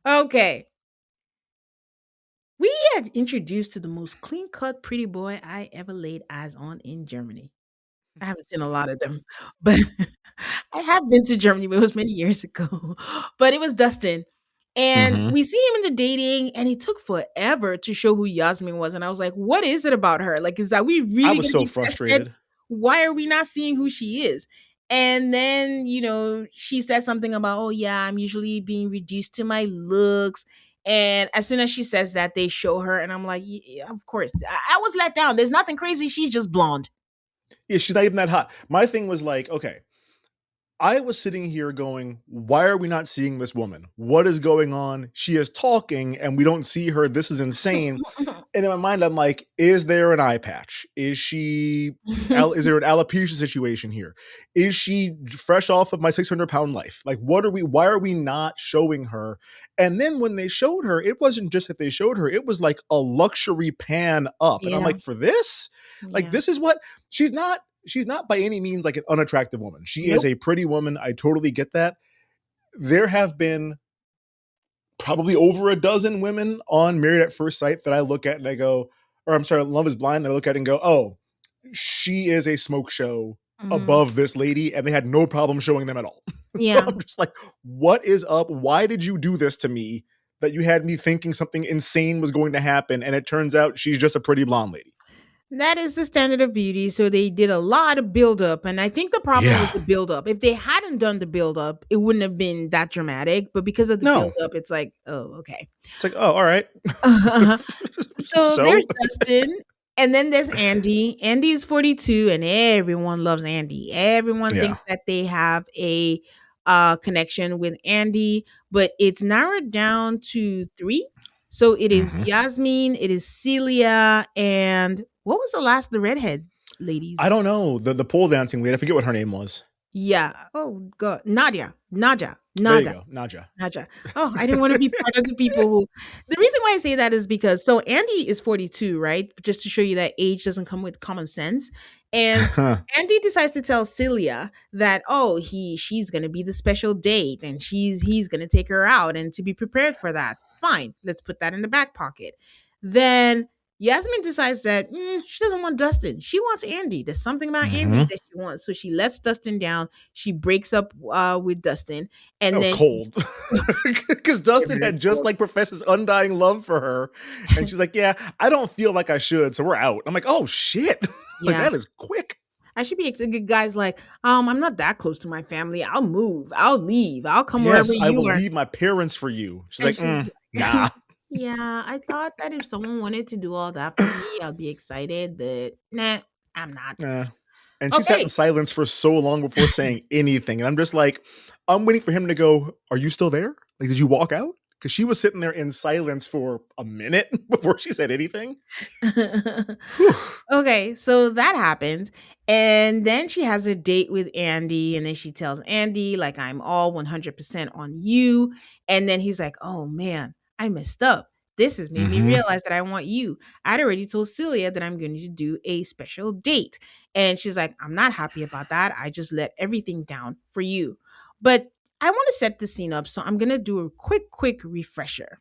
Okay. We are introduced to the most clean cut pretty boy I ever laid eyes on in Germany. I haven't seen a lot of them, but I have been to Germany, but it was many years ago. But it was Dustin. And Hmm. we see him in the dating, and it took forever to show who Yasmin was. And I was like, what is it about her? Like, is that we I really was going to so be tested? frustrated. Why are we not seeing who she is? And then, she says something about, oh, yeah, I'm usually being reduced to my looks. And as soon as she says that, they show her. And I'm like, yeah, of course. I was let down. There's nothing crazy. She's just blonde. Yeah, she's not even that hot. My thing was like, okay, I was sitting here going, why are we not seeing this woman? What is going on? She is talking and we don't see her. This is insane. And in my mind, I'm like, is there an eye patch? Is there an alopecia situation here? Is she fresh off of my 600-pound life? Like, why are we not showing her? And then when they showed her, it wasn't just that they showed her, it was like a luxury pan up. And I'm Yeah. like, for this? Like, Yeah. this is what she's not by any means like an unattractive woman. She is Nope. a pretty woman. I totally get that. There have been probably over a dozen women on Married at First Sight that I look at and I go, or I'm sorry, Love Is Blind, that I look at and go, oh, she is a smoke show Mhm. above this lady, and they had no problem showing them at all. So Yeah. I'm just like, what is up? Why did you do this to me that you had me thinking something insane was going to happen? And it turns out she's just a pretty blonde lady. That is the standard of beauty. So they did a lot of build up. And I think the problem was Yeah. the build up. If they hadn't done the build up, it wouldn't have been that dramatic. But because of the build No. up, it's like, oh, okay. It's like, oh, all right. So there's So, Dustin. And then there's Andy. Andy is 42, and everyone loves Andy. Everyone yeah. thinks that they have a connection with Andy, but it's narrowed down to three. So it is Mhm. Yasmin, it is Celia, and what was the redhead I ladies? don't know. The pole dancing lady, I forget what her name was. Yeah. Oh God. Nadia. Naja. There you Nada. go. Naja. Gotcha. Oh, I didn't want to be part of the people who. The reason why I say that is because so Andy is 42, right? Just to show you that age doesn't come with common sense. And Andy decides to tell Celia that she's gonna be the special date and he's gonna take her out and to be prepared for that. Fine, let's put that in the back pocket. Then Yasmin decides that she doesn't want Dustin. She wants Andy. There's something about Andy Mhm. that she wants. So she lets Dustin down. She breaks up with Dustin That and was then cold. Because yeah, Dustin very had just cool. like professes undying love for her. And she's like, yeah, I don't feel like I should. So we're out. I'm like, oh shit. Like Yeah. that is quick. I should be good guys like, I'm not that close to my family. I'll move. I'll leave. I'll come wherever Yes, I you will are. leave my parents for you. She's And like, she's nah. Yeah, I thought that if someone wanted to do all that for me, I'd be excited, but nah, I'm not. Nah. And she sat in Okay. silence for so long before saying anything. And I'm just like, I'm waiting for him to go, "Are you still there? Like, did you walk out?" Because she was sitting there in silence for a minute before she said anything. Whew. Okay, so that happens. And then she has a date with Andy. And then she tells Andy, like, I'm all 100% on you. And then he's like, oh man, I messed up. This has made me Mm-hmm. realize that I want you. I'd already told Celia that I'm going to do a special date. And she's like, I'm not happy about that. I just let everything down for you. But I want to set the scene up. So I'm going to do a quick refresher.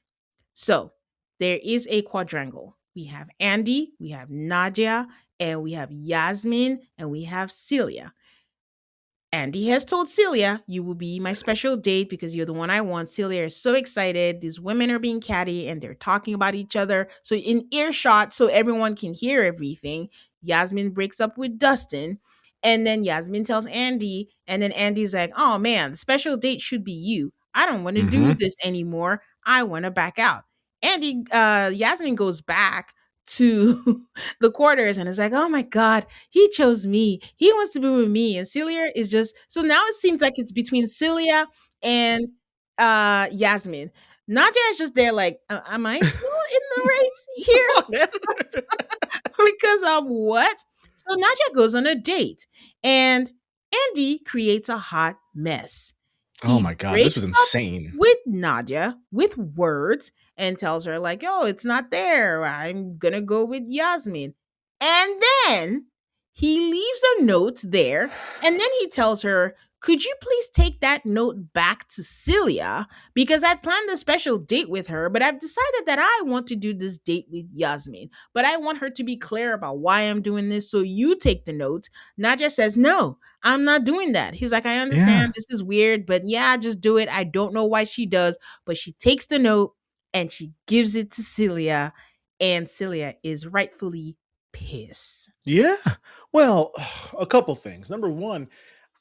So there is a quadrangle. We have Andy, we have Nadia, and we have Yasmin, and we have Celia. Andy has told Celia, you will be my special date because you're the one I want. Celia is so excited. These women are being catty and they're talking about each other. So, in earshot, so everyone can hear everything, Yasmin breaks up with Dustin. And then Yasmin tells Andy, and then Andy's like, oh man, the special date should be you. I don't want to do Mm-hmm. this anymore. I want to back out. Yasmin goes back to the quarters and is like, oh my God, he chose me. He wants to be with me. And Celia is just so now it seems like it's between Celia and Yasmin. Nadia is just there like, am I still in the race Come here? on, man. Because what? So Nadia goes on a date and Andy creates a hot mess. Oh He my God, this was breaks up insane. with Nadia with words and tells her, like, oh, it's not there. I'm gonna go with Yasmin. And then he leaves a note there, and then he tells her, could you please take that note back to Celia? Because I planned a special date with her, but I've decided that I want to do this date with Yasmin. But I want her to be clear about why I'm doing this. So you take the note. Nadia says, no, I'm not doing that. He's like, I Yeah. understand this is weird, but yeah, just do it. I don't know why she does, but she takes the note and she gives it to Celia, and Celia is rightfully pissed. Yeah. Well, a couple things. Number one,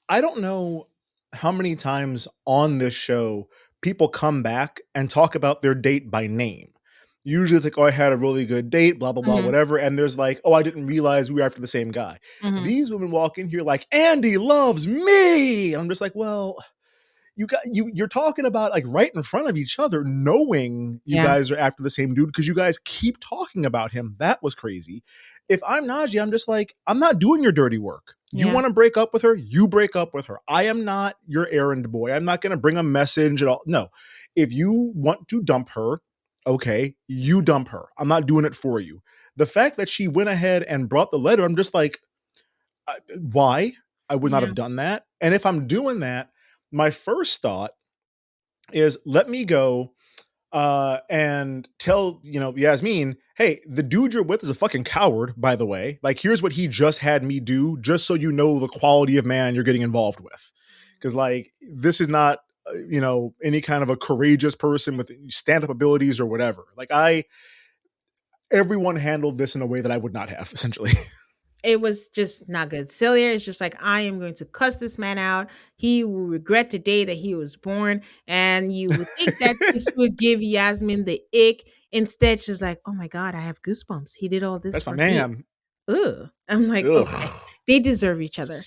I don't know how many times on this show people come back and talk about their date by name. Usually it's like, oh, I had a really good date, blah, blah, blah, Hmm. whatever. And there's like, oh, I didn't realize we were after the same guy. Hmm. These women walk in here like, Andy loves me. And I'm just like, well, you're talking about like right in front of each other, knowing you Yeah, guys are after the same dude because you guys keep talking about him. That was crazy. If I'm Najee, I'm just like, I'm not doing your dirty work. You yeah, want to break up with her, you break up with her. I am not your errand boy. I'm not going to bring a message at all. No. If you want to dump her, okay, you dump her. I'm not doing it for you. The fact that she went ahead and brought the letter, I'm just like, why? I would not yeah, have done that. And if I'm doing that, my first thought is let me go and tell Yasmin, hey, the dude you're with is a fucking coward, by the way. Like, here's what he just had me do, just so you know the quality of man you're getting involved with. Because like this is not any kind of a courageous person with stand-up abilities or whatever. Like everyone handled this in a way that I would not have, essentially. it was just not good. Celia is just like, I am going to cuss this man out. He will regret the day that he was born. And you would think that this would give Yasmin the ick. Instead, she's like, oh my God, I have goosebumps. He did all this That's my for me. man. Ugh. I'm like, okay, Ugh. they deserve each other.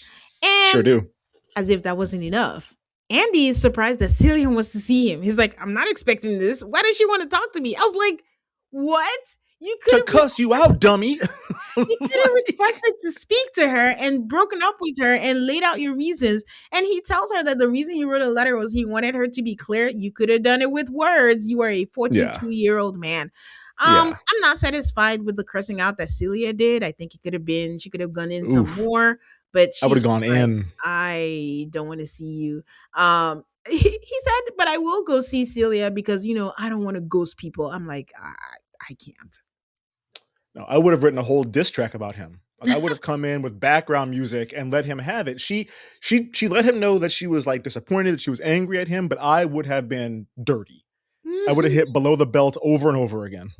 Sure And do. as if that wasn't enough, Andy is surprised that Celia wants to see him. He's like, I'm not expecting this. Why does she want to talk to me? I was like, what? You could To have cuss you out, dummy. he could have Like, requested to speak to her and broken up with her and laid out your reasons. And he tells her that the reason he wrote a letter was he wanted her to be clear. You could have done it with words. You are a yeah. 42-year-old man. Yeah. I'm not satisfied with the cursing out that Celia did. I think it could have been she could have gone in some Oof. more, but I would she's have just gone like, in. I don't want to see you. He said, but I will go see Celia because I don't want to ghost people. I'm like, I can't. No, I would have written a whole diss track about him. Like I would have come in with background music and let him have it. She let him know that she was like disappointed, that she was angry at him, but I would have been dirty. I would have hit below the belt over and over again.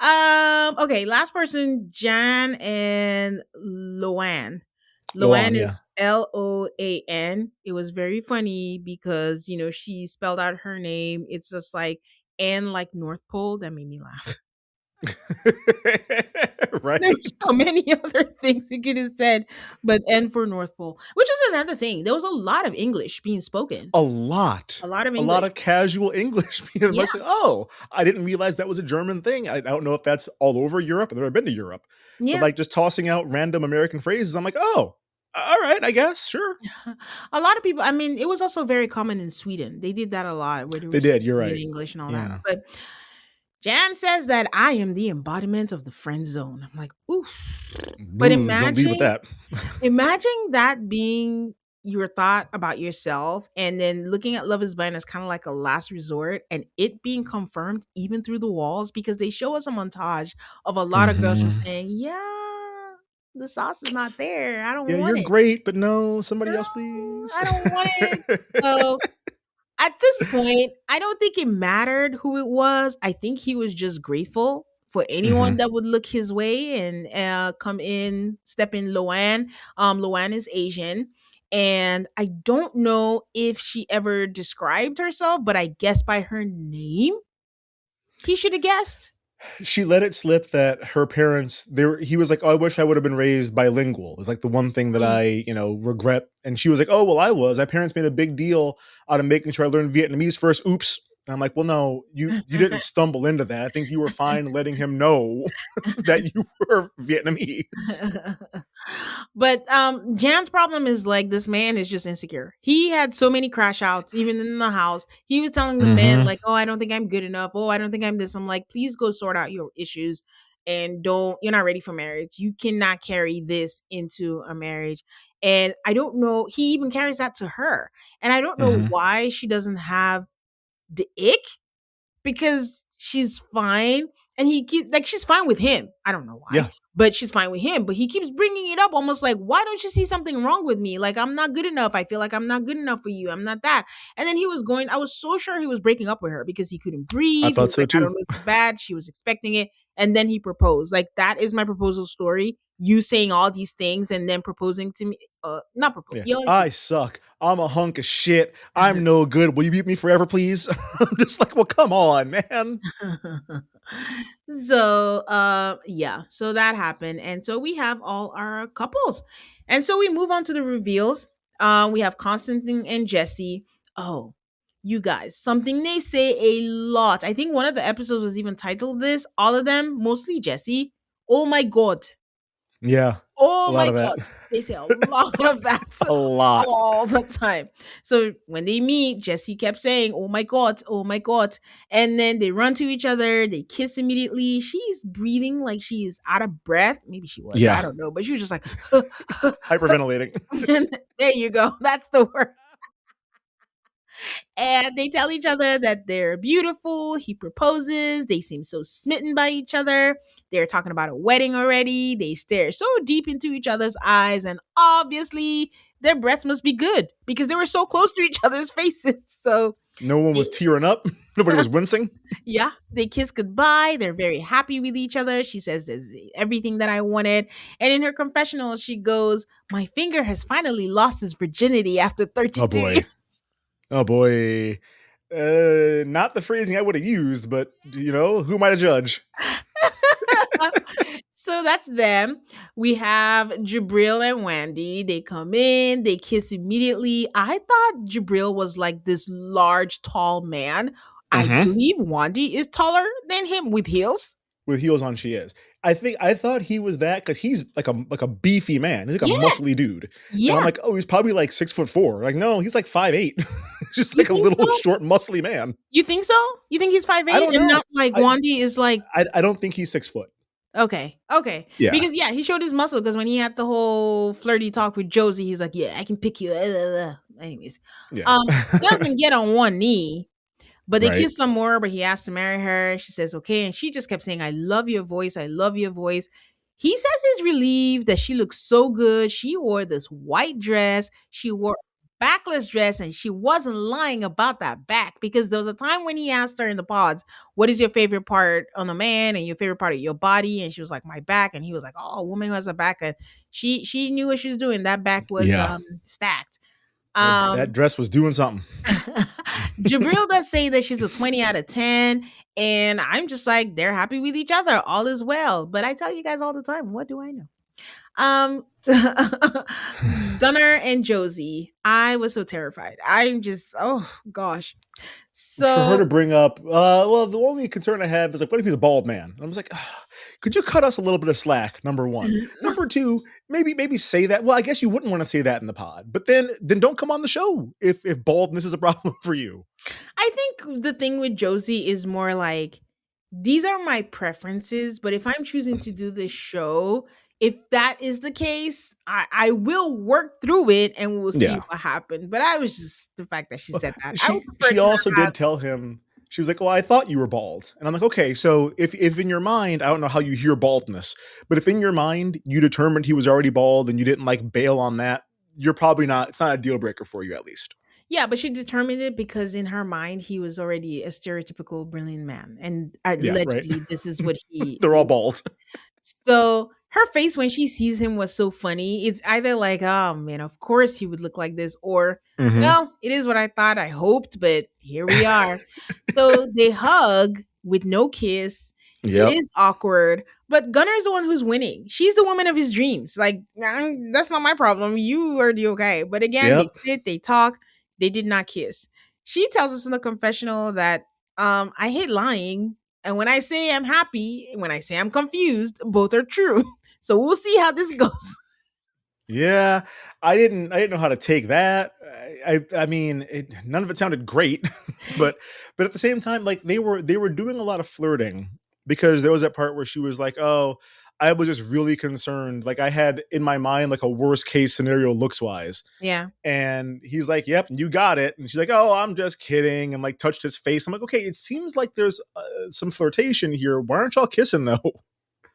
Okay, last person, Jan and Loan. Loan Luan, yeah. is Loan. It was very funny because she spelled out her name. It's just like and like North Pole, that made me laugh. There's Right. so many other things we could have said, but N for North Pole, which is another thing. There was a lot of English being spoken. A lot. A lot of A lot English. of casual English being Yeah, like, oh, I didn't realize that was a German thing. I don't know if that's all over Europe. I've never been to Europe. But yeah. like just tossing out random American phrases, I'm like, oh, all right, I guess, sure. A lot of people. I mean, it was also very common in Sweden. They did that a lot, where they They were did, you're speaking in right. English and all that. Yeah. But Jan says that I am the embodiment of the friend zone. I'm like, oof. But Boom, don't lead with that. imagine that being your thought about yourself, and then looking at Love is Blind as kind of like a last resort, and it being confirmed even through the walls, because they show us a montage of a lot of girls just Mhm. saying, yeah, the sauce is not there. I don't Yeah, want you're it. great, but no, somebody No, else, please. I don't want it. So at this point, I don't think it mattered who it was. I think he was just grateful for anyone Mhm. that would look his way and come in, step in Loanne. Loanne is Asian. And I don't know if she ever described herself, but I guess by her name, he should have guessed. She let it slip that her parents he was like, oh, I wish I would have been raised bilingual. It's like the one thing that Mm. I, regret. And she was like, oh, well, I was. My parents made a big deal out of making sure I learned Vietnamese first. Oops. And I'm like, well, no, you didn't stumble into that. I think you were fine letting him know that you were Vietnamese. But Jan's problem is like, this man is just insecure. He had so many crash outs, even in the house. He was telling the men, Mm-hmm. like, oh, I don't think I'm good enough. Oh, I don't think I'm this. I'm like, please go sort out your issues, and you're not ready for marriage. You cannot carry this into a marriage. And I don't know, he even carries that to her. And I don't know Mm-hmm. why she doesn't have the ick, because she's fine, and he keeps like, she's fine with him. I don't know why, Yeah. but she's fine with him. But he keeps bringing it up, almost like, why don't you see something wrong with me? Like, I'm not good enough. I feel like I'm not good enough for you. I'm not that. And then he was going. I was so sure he was breaking up with her because he couldn't I breathe. He thought was so like, I too. don't know, this is bad. She was expecting it, and then he proposed. Like, that is my proposal story. You saying all these things and then proposing to me. Not propose. Yeah. You know, I suck. I'm a hunk of shit. I'm no good. Will you beat me forever, please? I'm just like, well, come on, man. So yeah, so that happened, and so we have all our couples, and so we move on to the reveals. We have Constantine and Jesse. Oh, you guys, something they say a lot. I think one of the episodes was even titled this. All of them, mostly Jesse. Oh my god. Yeah. A Oh lot my of that. god. They say a lot of that A lot. all the time. So when they meet, Jesse kept saying, oh my god, oh my god. And then they run to each other, they kiss immediately. She's breathing like she's out of breath. Maybe she was, I Yeah. don't know, but she was just like, Hyperventilating. and there you go. That's the word. And they tell each other that they're beautiful. He proposes. They seem so smitten by each other. They're talking about a wedding already. They stare so deep into each other's eyes. And obviously, their breath must be good because they were so close to each other's faces. So, No one was tearing up. Nobody was wincing. yeah, they kiss goodbye. They're very happy with each other. She says, "This is everything that I wanted." And in her confessional, she goes, my finger has finally lost its virginity after Oh 32 boy. years. Oh boy. Not the phrasing I would have used, but who am I to judge? So that's them. We have Jabril and Wendy. They come in, they kiss immediately. I thought Jabril was like this large, tall man. I Mm-hmm. believe Wendy is taller than him with heels. With heels on, she is. I thought he was that because he's like a beefy man. He's like a Yeah, muscly dude, and I'm yeah. like, oh, he's probably like 6'4". Like, no, he's like 5'8". He's just You like a think little so? short, muscly man. You think so? You think he's five I eight don't and know. not like I Wandy is like, I don't think he's 6 foot. okay, okay. Yeah, Because yeah, he showed his muscle because when he had the whole flirty talk with Josie, he's like, yeah, I can pick you. Anyways, yeah. he doesn't get on one knee. But they Right. kiss some more, but he asked to marry her. She says, okay. And she just kept saying, I love your voice. I love your voice. He says he's relieved that she looks so good. She wore this white dress. She wore a backless dress, and she wasn't lying about that back, because there was a time when he asked her in the pods, what is your favorite part on a man and your favorite part of your body? And she was like, my back. And he was like, oh, a woman who has a back. And she knew what she was doing. That back was Yeah. stacked. That dress was doing something. Jabril does say that she's a 20 out of 10. And I'm just like, they're happy with each other. All is well. But I tell you guys all the time, what do I know? Um, Gunnar and Josie. I was so terrified. I'm just, oh gosh. For her So, to bring up, well, the only concern I have is like, what if he's a bald man? And I was like, could you cut us a little bit of slack? Number one. Number two, maybe say that. Well, I guess you wouldn't want to say that in the pod, but then don't come on the show if baldness is a problem for you. I think the thing with Josie is more like these are my preferences, but if I'm choosing to do this show, if that is the case, I will work through it and we'll see Yeah. what happened. But I was just the fact that she said that. I would prefer She to also not have. did tell him, she was like, well, I thought you were bald. And I'm like, okay, so if in your mind, I don't know how you hear baldness, but if in your mind you determined he was already bald and you didn't like bail on that, you're probably not, it's not a deal breaker for you at least. Yeah, but she determined it because in her mind he was already a stereotypical brilliant man, and Yeah, right. allegedly this is what he. They're all bald. So her face when she sees him was so funny. It's either like, oh man, of course he would look like this, or Mm-hmm. well, it is what I thought, I hoped, but here we are. So they hug with no kiss. It Yep. is awkward, but Gunner's the one who's winning. She's the woman of his dreams. Like, that's not my problem. You are the okay. But again, they Yep. sit, they talk, they did not kiss. She tells us in the confessional that I hate lying. And when I say I'm happy, when I say I'm confused, both are true. So we'll see how this goes. Yeah, I didn't know how to take that. I mean, none of it sounded great, but at the same time, like they were doing a lot of flirting because there was that part where she was like, "Oh, I was just really concerned. Like I had in my mind like a worst case scenario looks wise." Yeah. And he's like, "Yep, you got it." And she's like, "Oh, I'm just kidding," and like touched his face. I'm like, "Okay, it seems like there's some flirtation here. Why aren't y'all kissing though?"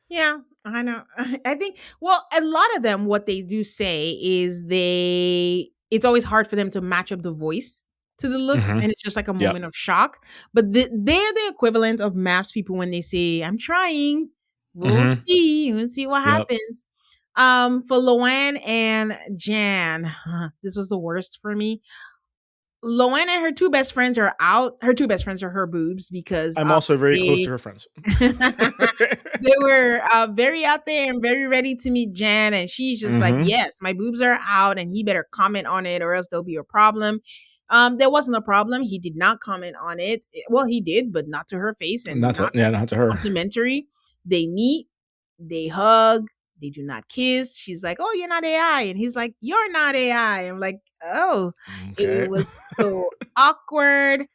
Yeah, I know. I think, well, a lot of them, what they do say is it's always hard for them to match up the voice to the looks, Mm-hmm. and it's just like a Yep. moment of shock. But they're the equivalent of maps people when they say, I'm trying. Mm-hmm. We'll see what Yep. happens. For Loanne and Jan, this was the worst for me. Loanne and her two best friends are out. Her two best friends are her boobs because I'm also very close they to her friends. they were very out there and very ready to meet Jan, and she's just like, Mm-hmm. "Yes, my boobs are out, and he better comment on it, or else there'll be a problem." There wasn't a problem. He did not comment on it. Well, he did, but not to her face and not Not to her. complimentary. They meet, they hug, they do not kiss. She's like, "Oh, you're not AI," and he's like, "You're not AI." I'm like, "Oh." It Okay. was so awkward.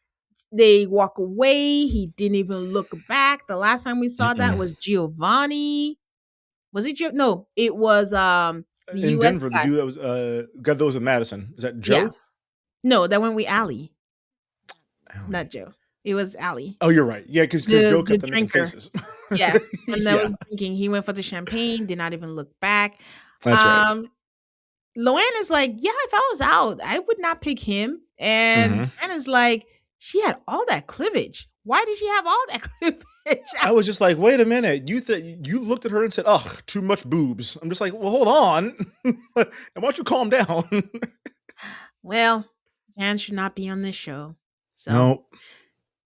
They walk away. He didn't even look back. The last time we saw that Mm-mm. was Giovanni. Was it No, it was the In US Denver, the guy. dude that was got those in Madison. Is that Yeah. Joe? No, that went with Allie, Allie. not Joe. It was Allie. Oh, you're right. Yeah, because Joe The kept on making drinker. faces. Yes. And that Yeah, was drinking. He went for the champagne, did not even look back. that's right. Loanne is like, yeah, if I was out, I would not pick him. And Mhm. Anna's like, she had all that cleavage. Why did she have all that cleavage? I was just like, wait a minute. You looked at her and said, "Ugh, too much boobs." I'm just like, well, hold on. And why don't you calm down? Well, Jan should not be on this show. So No.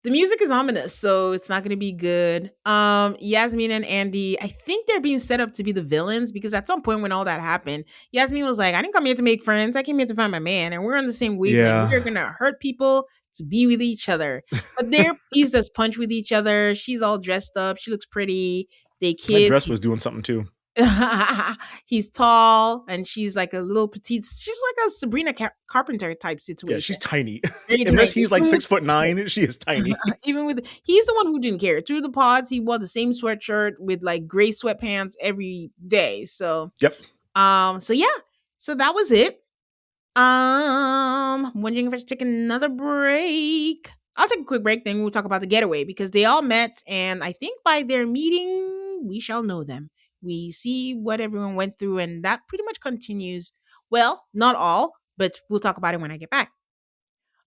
the music is ominous, so it's not going to be good. Yasmin and Andy, I think they're being set up to be the villains because at some point when all that happened, Yasmin was like, I didn't come here to make friends. I came here to find my man, and we're on the same wavelength. Yeah. We're going to hurt people to be with each other. But they're pleased as punch with each other. She's all dressed up. She looks pretty. They That kiss. dress was doing something too. He's tall, and she's like a little petite. She's like a Sabrina Carpenter type situation. Yeah, she's tiny. Very Unless tiny. he's like 6'9", she is tiny. Even with he's the one who didn't care. Through the pods, he wore the same sweatshirt with like gray sweatpants every day. So Yep. so yeah. So that was it. I'm wondering if I should take another break. I'll take a quick break, then we'll talk about the getaway because they all met, and I think by their meeting, we shall know them. We see what everyone went through, and that pretty much continues. Well, not all, but we'll talk about it when I get back.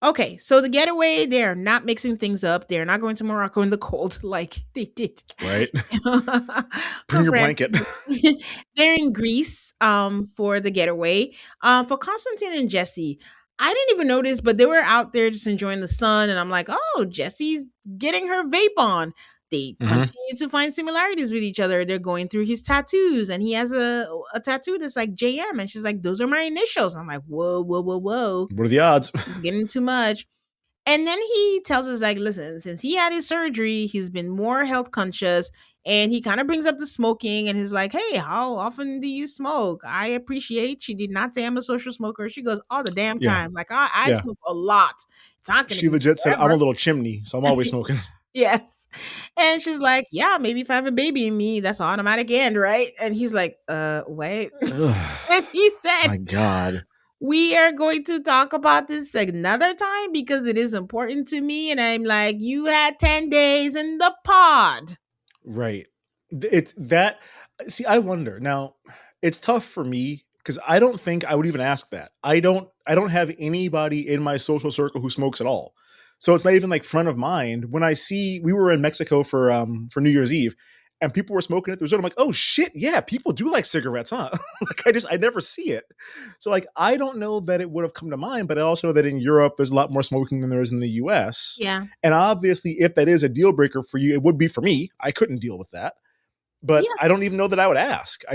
Okay, so the getaway, they're not mixing things up. They're not going to Morocco in the cold like they did. Right. For Bring your France. blanket. They're in Greece for the getaway. For Constantine and Jesse, I didn't even notice, but they were out there just enjoying the sun, and I'm like, oh, Jesse's getting her vape on. They Hmm. continue to find similarities with each other. They're going through his tattoos, and he has a tattoo that's like JM, and she's like, those are my initials. I'm like, whoa, whoa, whoa, whoa, What are the odds? it's getting too much. And then he tells us, like, listen, since he had his surgery, he's been more health conscious. And he kind of brings up the smoking and he's like, hey, how often do you smoke? I appreciate she did not say I'm a social smoker. She goes, all the damn Yeah, time. Like, I yeah. smoke a lot. It's not going to She be legit said, "I'm a forever. little chimney, so I'm always smoking." Yes. And she's like, yeah, maybe if I have a baby in me, that's an automatic end, right? And he's like, wait. Ugh, And he said, my God. we are going to talk about this another time because it is important to me. And I'm like, you had 10 days in the pod. Right. It's that. See, I wonder now. It's tough for me because I don't think I would even ask that. I don't have anybody in my social circle who smokes at all. So it's not even like front of mind. When I see, we were in Mexico for New Year's Eve, and people were smoking at the resort. I'm like, oh shit, yeah, people do like cigarettes, huh? Like I never see it. So like I don't know that it would have come to mind, but I also know that in Europe there's a lot more smoking than there is in the US. Yeah. And obviously, if that is a deal breaker for you, it would be for me. I couldn't deal with that. But Yeah. I don't even know that I would ask. I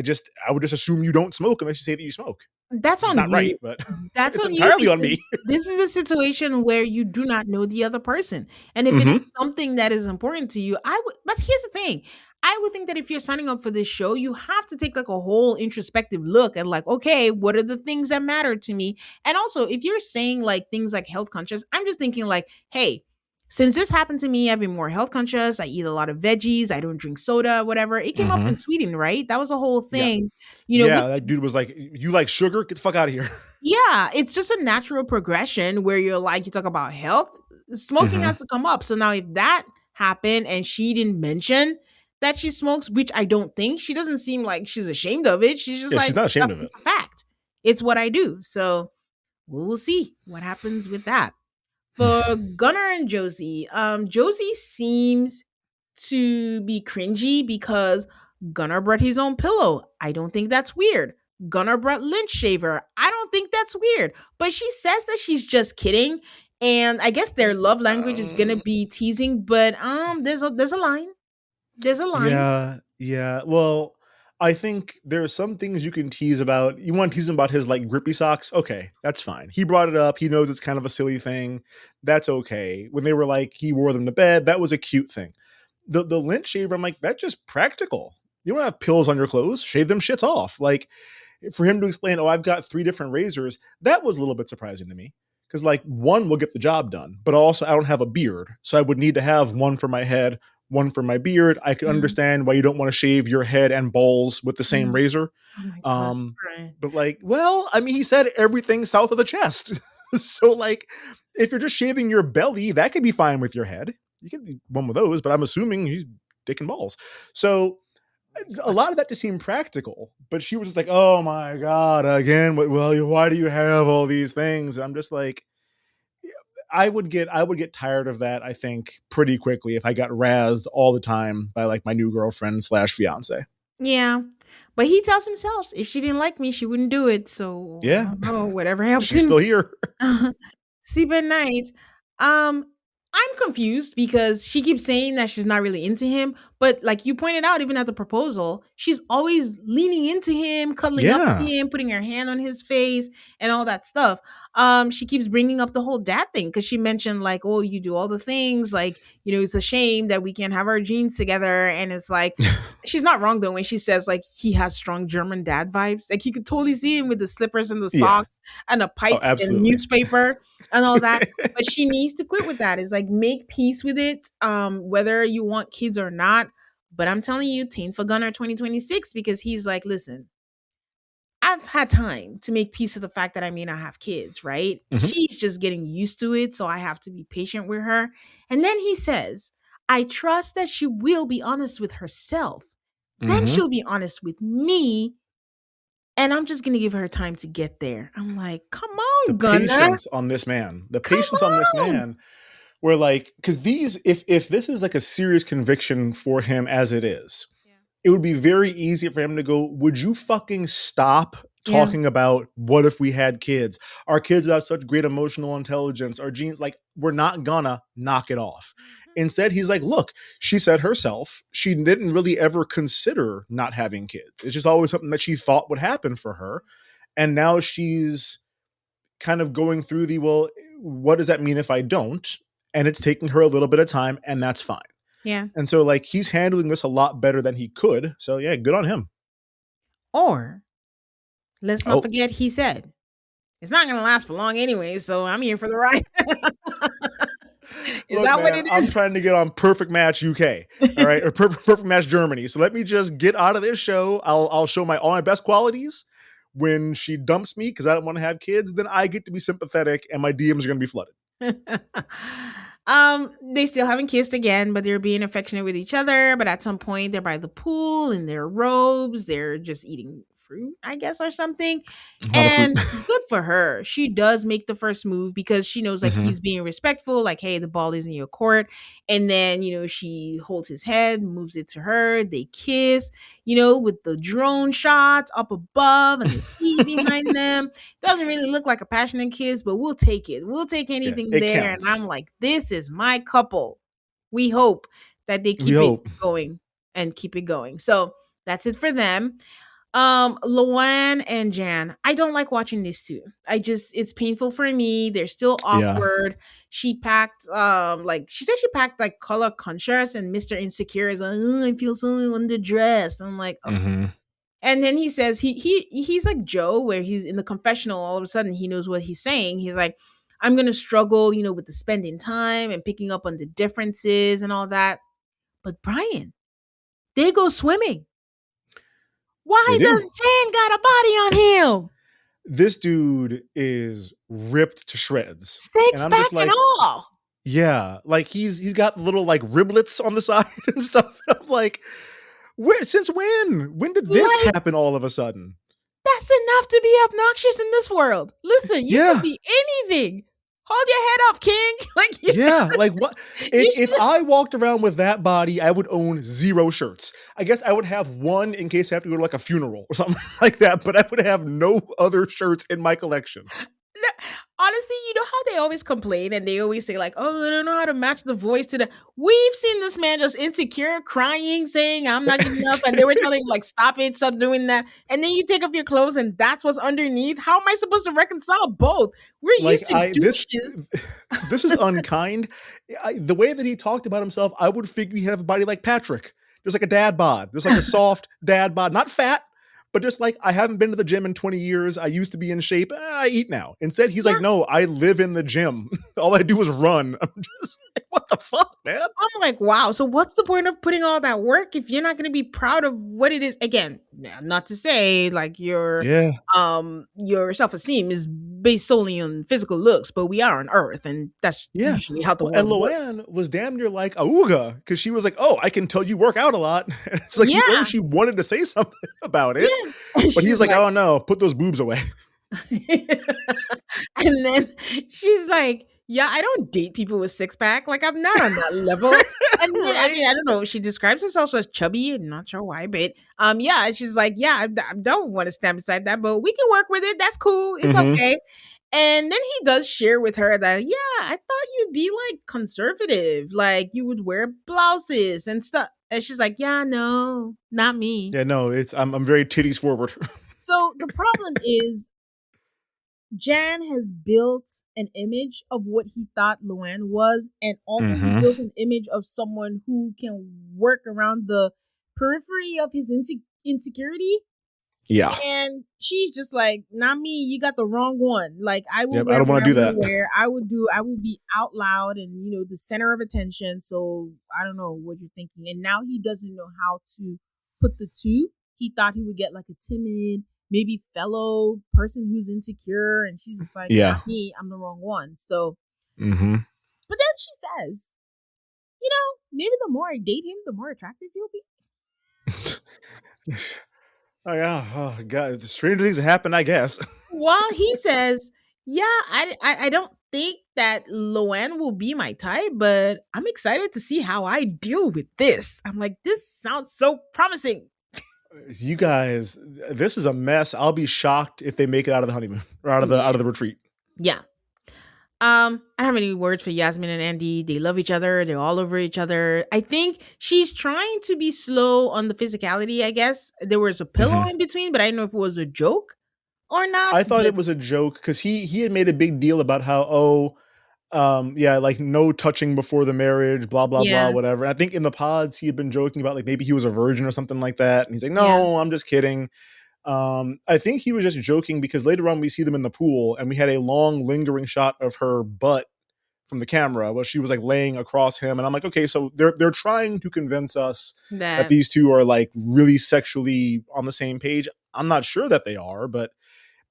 would just assume you don't smoke unless you say that you smoke, That's which is on not right, you. but That's it's on you entirely on me. because this is a situation where you do not know the other person. And if it is Hmm. something that is important to you, I would, but here's the thing. I would think that if you're signing up for this show, you have to take like a whole introspective look at like, okay, what are the things that matter to me? And also, if you're saying like things like health conscious, I'm just thinking like, hey, since this happened to me, I've been more health conscious. I eat a lot of veggies. I don't drink soda, whatever. It came up Hmm. in Sweden, right? That was a whole Yeah. thing, with Yeah. That dude was like, "You like sugar? Get the fuck out of here." yeah, it's just a natural progression where you're like, you talk about health, smoking Hmm. has to come up. So now, if that happened and she didn't mention that she smokes, which I don't think, she doesn't seem like she's ashamed of it. She's just Yeah, she's like, not that's ashamed of just it. a fact. It's what I do. So we will see what happens with that. For Gunnar and Josie, Josie seems to be cringy because Gunnar brought his own pillow. I don't think that's weird. Gunnar brought lint shaver. I don't think that's weird. But she says that she's just kidding. And I guess their love language is gonna Um, be teasing, but there's a line. There's a line. yeah, yeah. Well, I think there are some things you can tease about. You want to tease him about his like grippy socks? Okay, that's fine. He brought it up. He knows it's kind of a silly thing. That's okay. When they were like he wore them to bed, that was a cute thing. The lint shaver, I'm like, that's just practical. You don't have pills on your clothes, shave them shits off. Like for him to explain, oh, I've got 3 different razors, that was a little bit surprising to me. Because like one will get the job done, but also I don't have a beard. So I would need to have one for my head, one for my beard. I can Mhm, understand why you don't want to shave your head and balls with the same mhm. razor. Oh my god. Um, Right. but like, well, I mean, he said everything south of the chest. So like, if you're just shaving your belly, that could be fine with your head. You can be one of those, but I'm assuming he's dick and balls. So a Watch. lot of that just seemed practical, but she was just like, "Oh my god, again? Well, why do you have all these things?" I'm just like, I would get tired of that. I think pretty quickly if I got razzed all the time by like my new girlfriend slash fiance. Yeah. But he tells himself if she didn't like me, she wouldn't do it. So I Yeah, don't know, whatever helps she's him still here. sleep at night. Um, I'm confused because she keeps saying that she's not really into him, but like you pointed out, even at the proposal, she's always leaning into him, cuddling up to Yeah, him, putting her hand on his face, and all that stuff. She keeps bringing up the whole dad thing because she mentioned like, oh, you do all the things, like it's a shame that we can't have our genes together, and it's like. She's not wrong though when she says like he has strong German dad vibes. Like you could totally see him with the slippers and the yeah. socks and a Oh, pipe and absolutely. newspaper and all that, but she needs to quit with that. It's like make peace with it, whether you want kids or not. But I'm telling you, Teen for Gunner 2026, because he's like, listen, I've had time to make peace with the fact that I may not have kids, right? Hmm. She's just getting used to it, so I have to be patient with her. And then he says, I trust that she will be honest with herself. Then Hmm. she'll be honest with me, and I'm just gonna give her time to get there. I'm like, come The on, Gunner. patience on this man. The Come patience on this on. man. Where like, because these, if this is like a serious conviction for him as it is, Yeah. it would be very easy for him to go, would you fucking stop Yeah. talking about what if we had kids? Our kids have such great emotional intelligence. Our genes, like, we're not gonna knock it off. Instead, he's like, look, she said herself, she didn't really ever consider not having kids. It's just always something that she thought would happen for her. And now she's kind of going through the, well, what does that mean if I don't? And it's taking her a little bit of time, and that's fine. Yeah. And so, like, he's handling this a lot better than he could. So, yeah, good on him. Or let's not Oh, forget he said, it's not going to last for long anyway, so I'm here for the ride. Is look, that what man, it I'm is? trying to get on Perfect Match UK, all right, or Perfect Match Germany. So let me just get out of this show. I'll show all my best qualities. When she dumps me because I don't want to have kids, then I get to be sympathetic, and my DMs are going to be flooded. They still haven't kissed again, but they're being affectionate with each other. But at some point, they're by the pool in their robes. They're just eating fruit, I guess, or something. A lot of fruit. And good for her. She does make the first move because she knows like Mm-hmm. he's being respectful, like, hey, the ball is in your court. And then, she holds his head, moves it to her. They kiss, with the drone shots up above and the sea behind them. Doesn't really look like a passionate kiss, but we'll take it. We'll take Yeah, anything it there. And I'm counts. like, this is my couple. We hope that they We keep it hope. going and keep it going. So that's it for them. Luan and Jan, I don't like watching these two. It's painful for me. They're still Yeah. awkward. She packed, she said she packed like color conscious, and Mr. Insecure is like, oh, I feel so underdressed. I'm like, ugh. Mm-hmm. And then he says he's like Joe, where he's in the confessional. All of a sudden, he knows what he's saying. He's like, I'm gonna struggle, with the spending time and picking up on the differences and all that. But Brian, they go swimming. They Why do. does Jan got a body on him? This dude is ripped to shreds, and Six I'm pack just and like, all. yeah, like he's got little like riblets on the side and stuff. And I'm like, since when? When did this Like, happen all of a sudden? that's enough to be obnoxious in this world. Listen, you Yeah. can be anything. Hold your head up, King. Like, Yeah, like what? you If should- I walked around with that body, I would own 0 shirts. I guess I would have one in case I have to go to like a funeral or something like that, but I would have no other shirts in my collection. No, honestly, you know how they always complain and they always say, like, oh, I don't know how to match the voice to the. We've seen this man just insecure, crying, saying, I'm not good enough. And they were telling him, like, stop it, stop doing that. And then you take off your clothes and that's what's underneath. How am I supposed to reconcile both? We're Like used to douches. this is unkind. The way that he talked about himself, I would figure he'd have a body like Patrick. There's like a dad bod. There's like a soft dad bod, not fat, but just like, I haven't been to the gym in 20 years. I used to be in shape. I eat now. Instead, he's like, no, I live in the gym. All I do is run. I'm just like, what the fuck, man? I'm like, wow. So what's the point of putting all that work if you're not going to be proud of what it is? Again, not to say like your self-esteem is based solely on physical looks, but we are on Earth, and that's usually how the Well, and world works. Luann was damn near like Auga because she was like, oh, I can tell you work out a lot. It's like, you know, she wanted to say something about it, but he's like, oh no, put those boobs away. And then she's like, yeah, I don't date people with six pack. Like, I'm not on that level. And then, I mean, I don't know. She describes herself as chubby. I'm not sure why, but yeah, she's like, yeah, I don't want to stand beside that, but we can work with it. That's cool. It's okay. And then he does share with her that, yeah, I thought you'd be like conservative, like you would wear blouses and stuff. And she's like, yeah, no, not me. Yeah, no, I'm very titties forward. So the problem is Jan has built an image of what he thought Luann was, and also he built an image of someone who can work around the periphery of his insecurity. Yeah. And she's just like, not me, you got the wrong one. Like, I will Yep, wear I don't what want to I do wanna that. wear. I would be out loud and, the center of attention. So I don't know what you're thinking. And now he doesn't know how to put the two. He thought he would get like a timid, maybe fellow person who's insecure. And she's just like, not me, I'm the wrong one. So, but then she says, maybe the more I date him, the more attractive he'll be. Oh yeah, oh god, the stranger things happen, I guess. Well, he says, yeah, I don't think that Luann will be my type, but I'm excited to see how I deal with this. I'm like, this sounds so promising. You guys, this is a mess. I'll be shocked if they make it out of the honeymoon or out of the retreat. Yeah. I don't have any words for Yasmin and Andy. They love each other. They're all over each other. I think she's trying to be slow on the physicality, I guess. There was a pillow Mhm. in between, but I don't know if it was a joke or not. I thought But it was a joke because he had made a big deal about how yeah, like no touching before the marriage, blah blah blah, yeah, whatever. And I think in the pods he had been joking about like maybe he was a virgin or something like that, and he's like, yeah, no, I'm just kidding. I think he was just joking because later on we see them in the pool and we had a long lingering shot of her butt from the camera where she was like laying across him, and I'm like, okay, so they're trying to convince us that that these two are like really sexually on the same page. I'm not sure that they are, but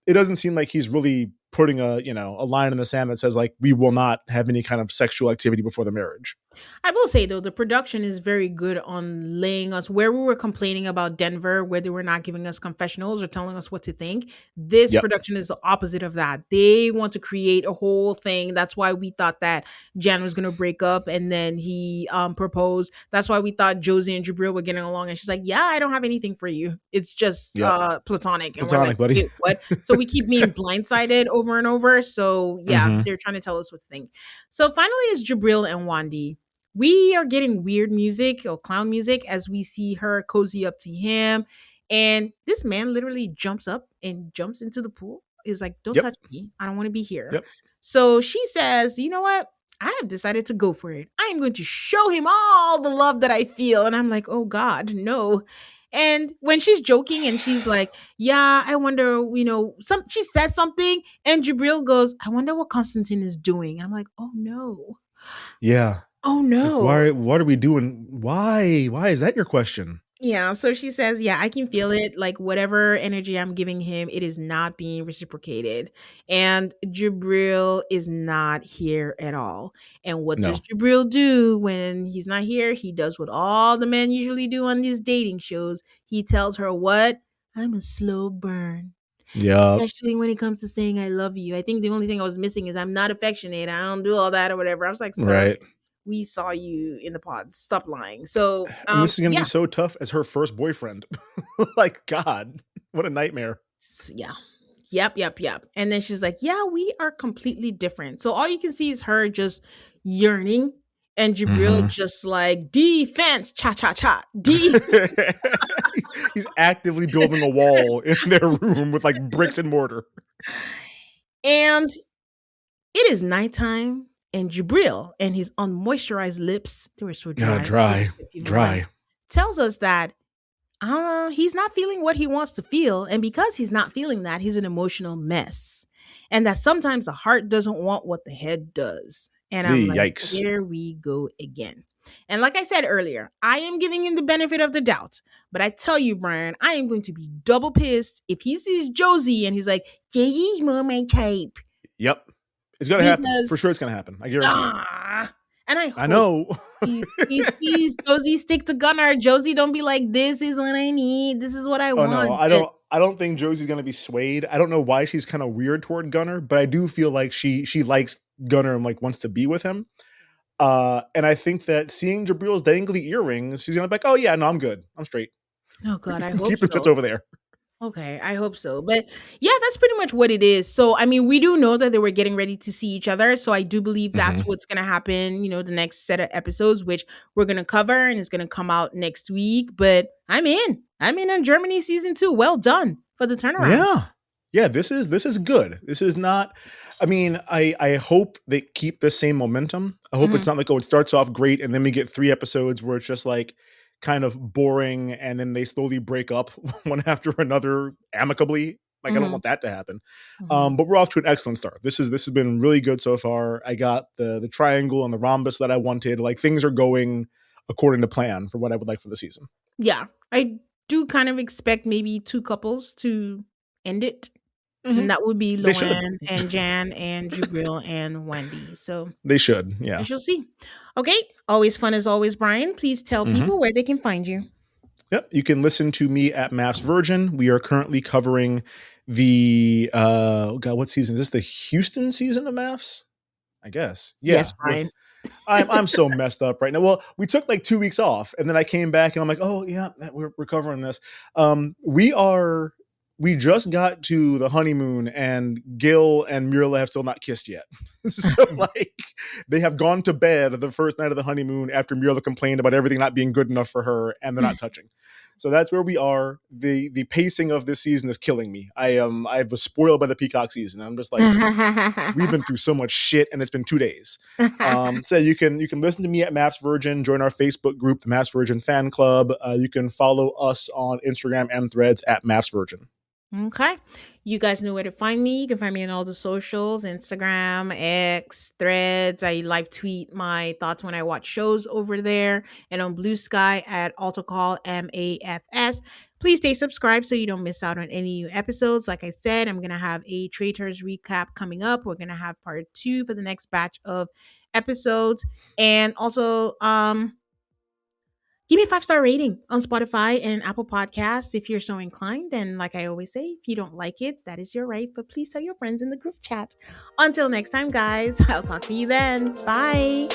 it doesn't seem like he's really putting a line in the sand that says like we will not have any kind of sexual activity before the marriage. I will say though, the production is very good on laying us where we were complaining about Denver, where they were not giving us confessionals or telling us what to think. This Yep. production is the opposite of that. They want to create a whole thing. That's why we thought that Jan was gonna break up and then he proposed. That's why we thought Josie and Jabril were getting along, and she's like, yeah, I don't have anything for you. It's just Yep. platonic. And we're like, Platonic, buddy. wait, what? So we keep being blindsided over and over. So yeah, Hmm. they're trying to tell us what to think. So finally it's Jabril and Wandi. We are getting weird music or clown music as we see her cozy up to him. And this man literally jumps up and jumps into the pool. Is like, don't Yep. touch me. I don't want to be here. Yep. So she says, you know what? I have decided to go for it. I am going to show him all the love that I feel. And I'm like, oh God, no. And when she's joking and she's like, yeah, I wonder, she says something and Jabril goes, I wonder what Constantine is doing. And I'm like, oh no. Yeah. Oh Like no. why? What are we doing? Why? Why is that your question? Yeah, so she says, "Yeah, I can feel it. Like whatever energy I'm giving him, it is not being reciprocated." And Jabril is not here at all. And what does No. Jabril do when he's not here? He does what all the men usually do on these dating shows. He tells her, "What? I'm a slow burn." Yep. Especially when it comes to saying I love you. I think the only thing I was missing is I'm not affectionate. I don't do all that or whatever. I was like, "Sir, Right. we saw you in the pods. Stop lying." So, And this is gonna be yeah. so tough as her first boyfriend. Like God, what a nightmare. Yeah. Yep, yep, yep. And then she's like, yeah, we are completely different. So all you can see is her just yearning and Jabril Hmm. just like defense, cha cha cha, D. He's actively building a wall in their room with like bricks and mortar. And it is nighttime and Jabril and his unmoisturized lips, they were so dry. Dry, dry. Tells us that he's not feeling what he wants to feel. And because he's not feeling that, he's an emotional mess. And that sometimes the heart doesn't want what the head does. And I'm like, Yikes. here we go again. And like I said earlier, I am giving him the benefit of the doubt. But I tell you, Brian, I am going to be double pissed if he sees Josie and he's like, Josie's more my type. Yep. It's gonna happen. For Because, sure it's gonna happen. I guarantee it. and I I hope know. he sees Josie stick to Gunnar. Josie don't be like, this is what I need. This is what I Oh no, want. I don't think Josie's gonna be swayed. I don't know why she's kind of weird toward Gunnar, but I do feel like she likes Gunnar and like wants to be with him. And I think that seeing Jabril's dangly earrings, she's gonna be like, oh yeah, no, I'm good. I'm straight. Oh God, I hope Keep them just so. over there. Okay, I hope so. But yeah, that's pretty much what it is. So, I mean, we do know that they were getting ready to see each other. So, I do believe that's Hmm. what's going to happen, the next set of episodes, which we're going to cover and it's going to come out next week. But I'm in. I'm in on Germany season 2. Well done for the turnaround. Yeah. Yeah, this is good. This is not I mean, I hope they keep the same momentum. I hope Hmm. it's not like, oh, it starts off great and then we get 3 episodes where it's just like kind of boring and then they slowly break up one after another amicably. Like I don't Hmm. want that to happen. Hmm. But we're off to an excellent start. This has been really good so far. I got the triangle and the rhombus that I wanted. Like things are going according to plan for what I would like for the season. Yeah, I do kind of expect maybe 2 couples to end it. Hmm. And that would be They should. Loan and Jan and Jabril and Wendy. So They should. I Yeah. shall see. Okay. Always fun as always, Brian. Please tell Hmm. people where they can find you. Yep. You can listen to me at Maps Virgin. We are currently covering the oh God, what season? Is this the Houston season of Maps? I guess. Yes, Yeah. With Brian. I'm so messed up right now. Well, we took like 2 weeks off, and then I came back, and I'm like, oh yeah, we're covering this. We just got to the honeymoon, and Gil and Myrla have still not kissed yet. So like, they have gone to bed the first night of the honeymoon after Myrla complained about everything not being good enough for her, and they're not touching. So that's where we are. The pacing of this season is killing me. I was spoiled by the Peacock season. I'm just like, we've been through so much shit, and it's been 2 days. So you can listen to me at Maps Virgin, join our Facebook group, the Maps Virgin Fan Club. You can follow us on Instagram and Threads at Maps Virgin. Okay. You guys know where to find me. You can find me on all the socials, Instagram, X, Threads. I live tweet my thoughts when I watch shows over there, and on Blue Sky at AltoCall MAFS. Please stay subscribed so you don't miss out on any new episodes. Like I said, I'm going to have a Traitors recap coming up. We're going to have part 2 for the next batch of episodes. And also, give me a 5-star rating on Spotify and Apple Podcasts if you're so inclined. And like I always say, if you don't like it, that is your right. But please tell your friends in the group chat. Until next time, guys, I'll talk to you then. Bye.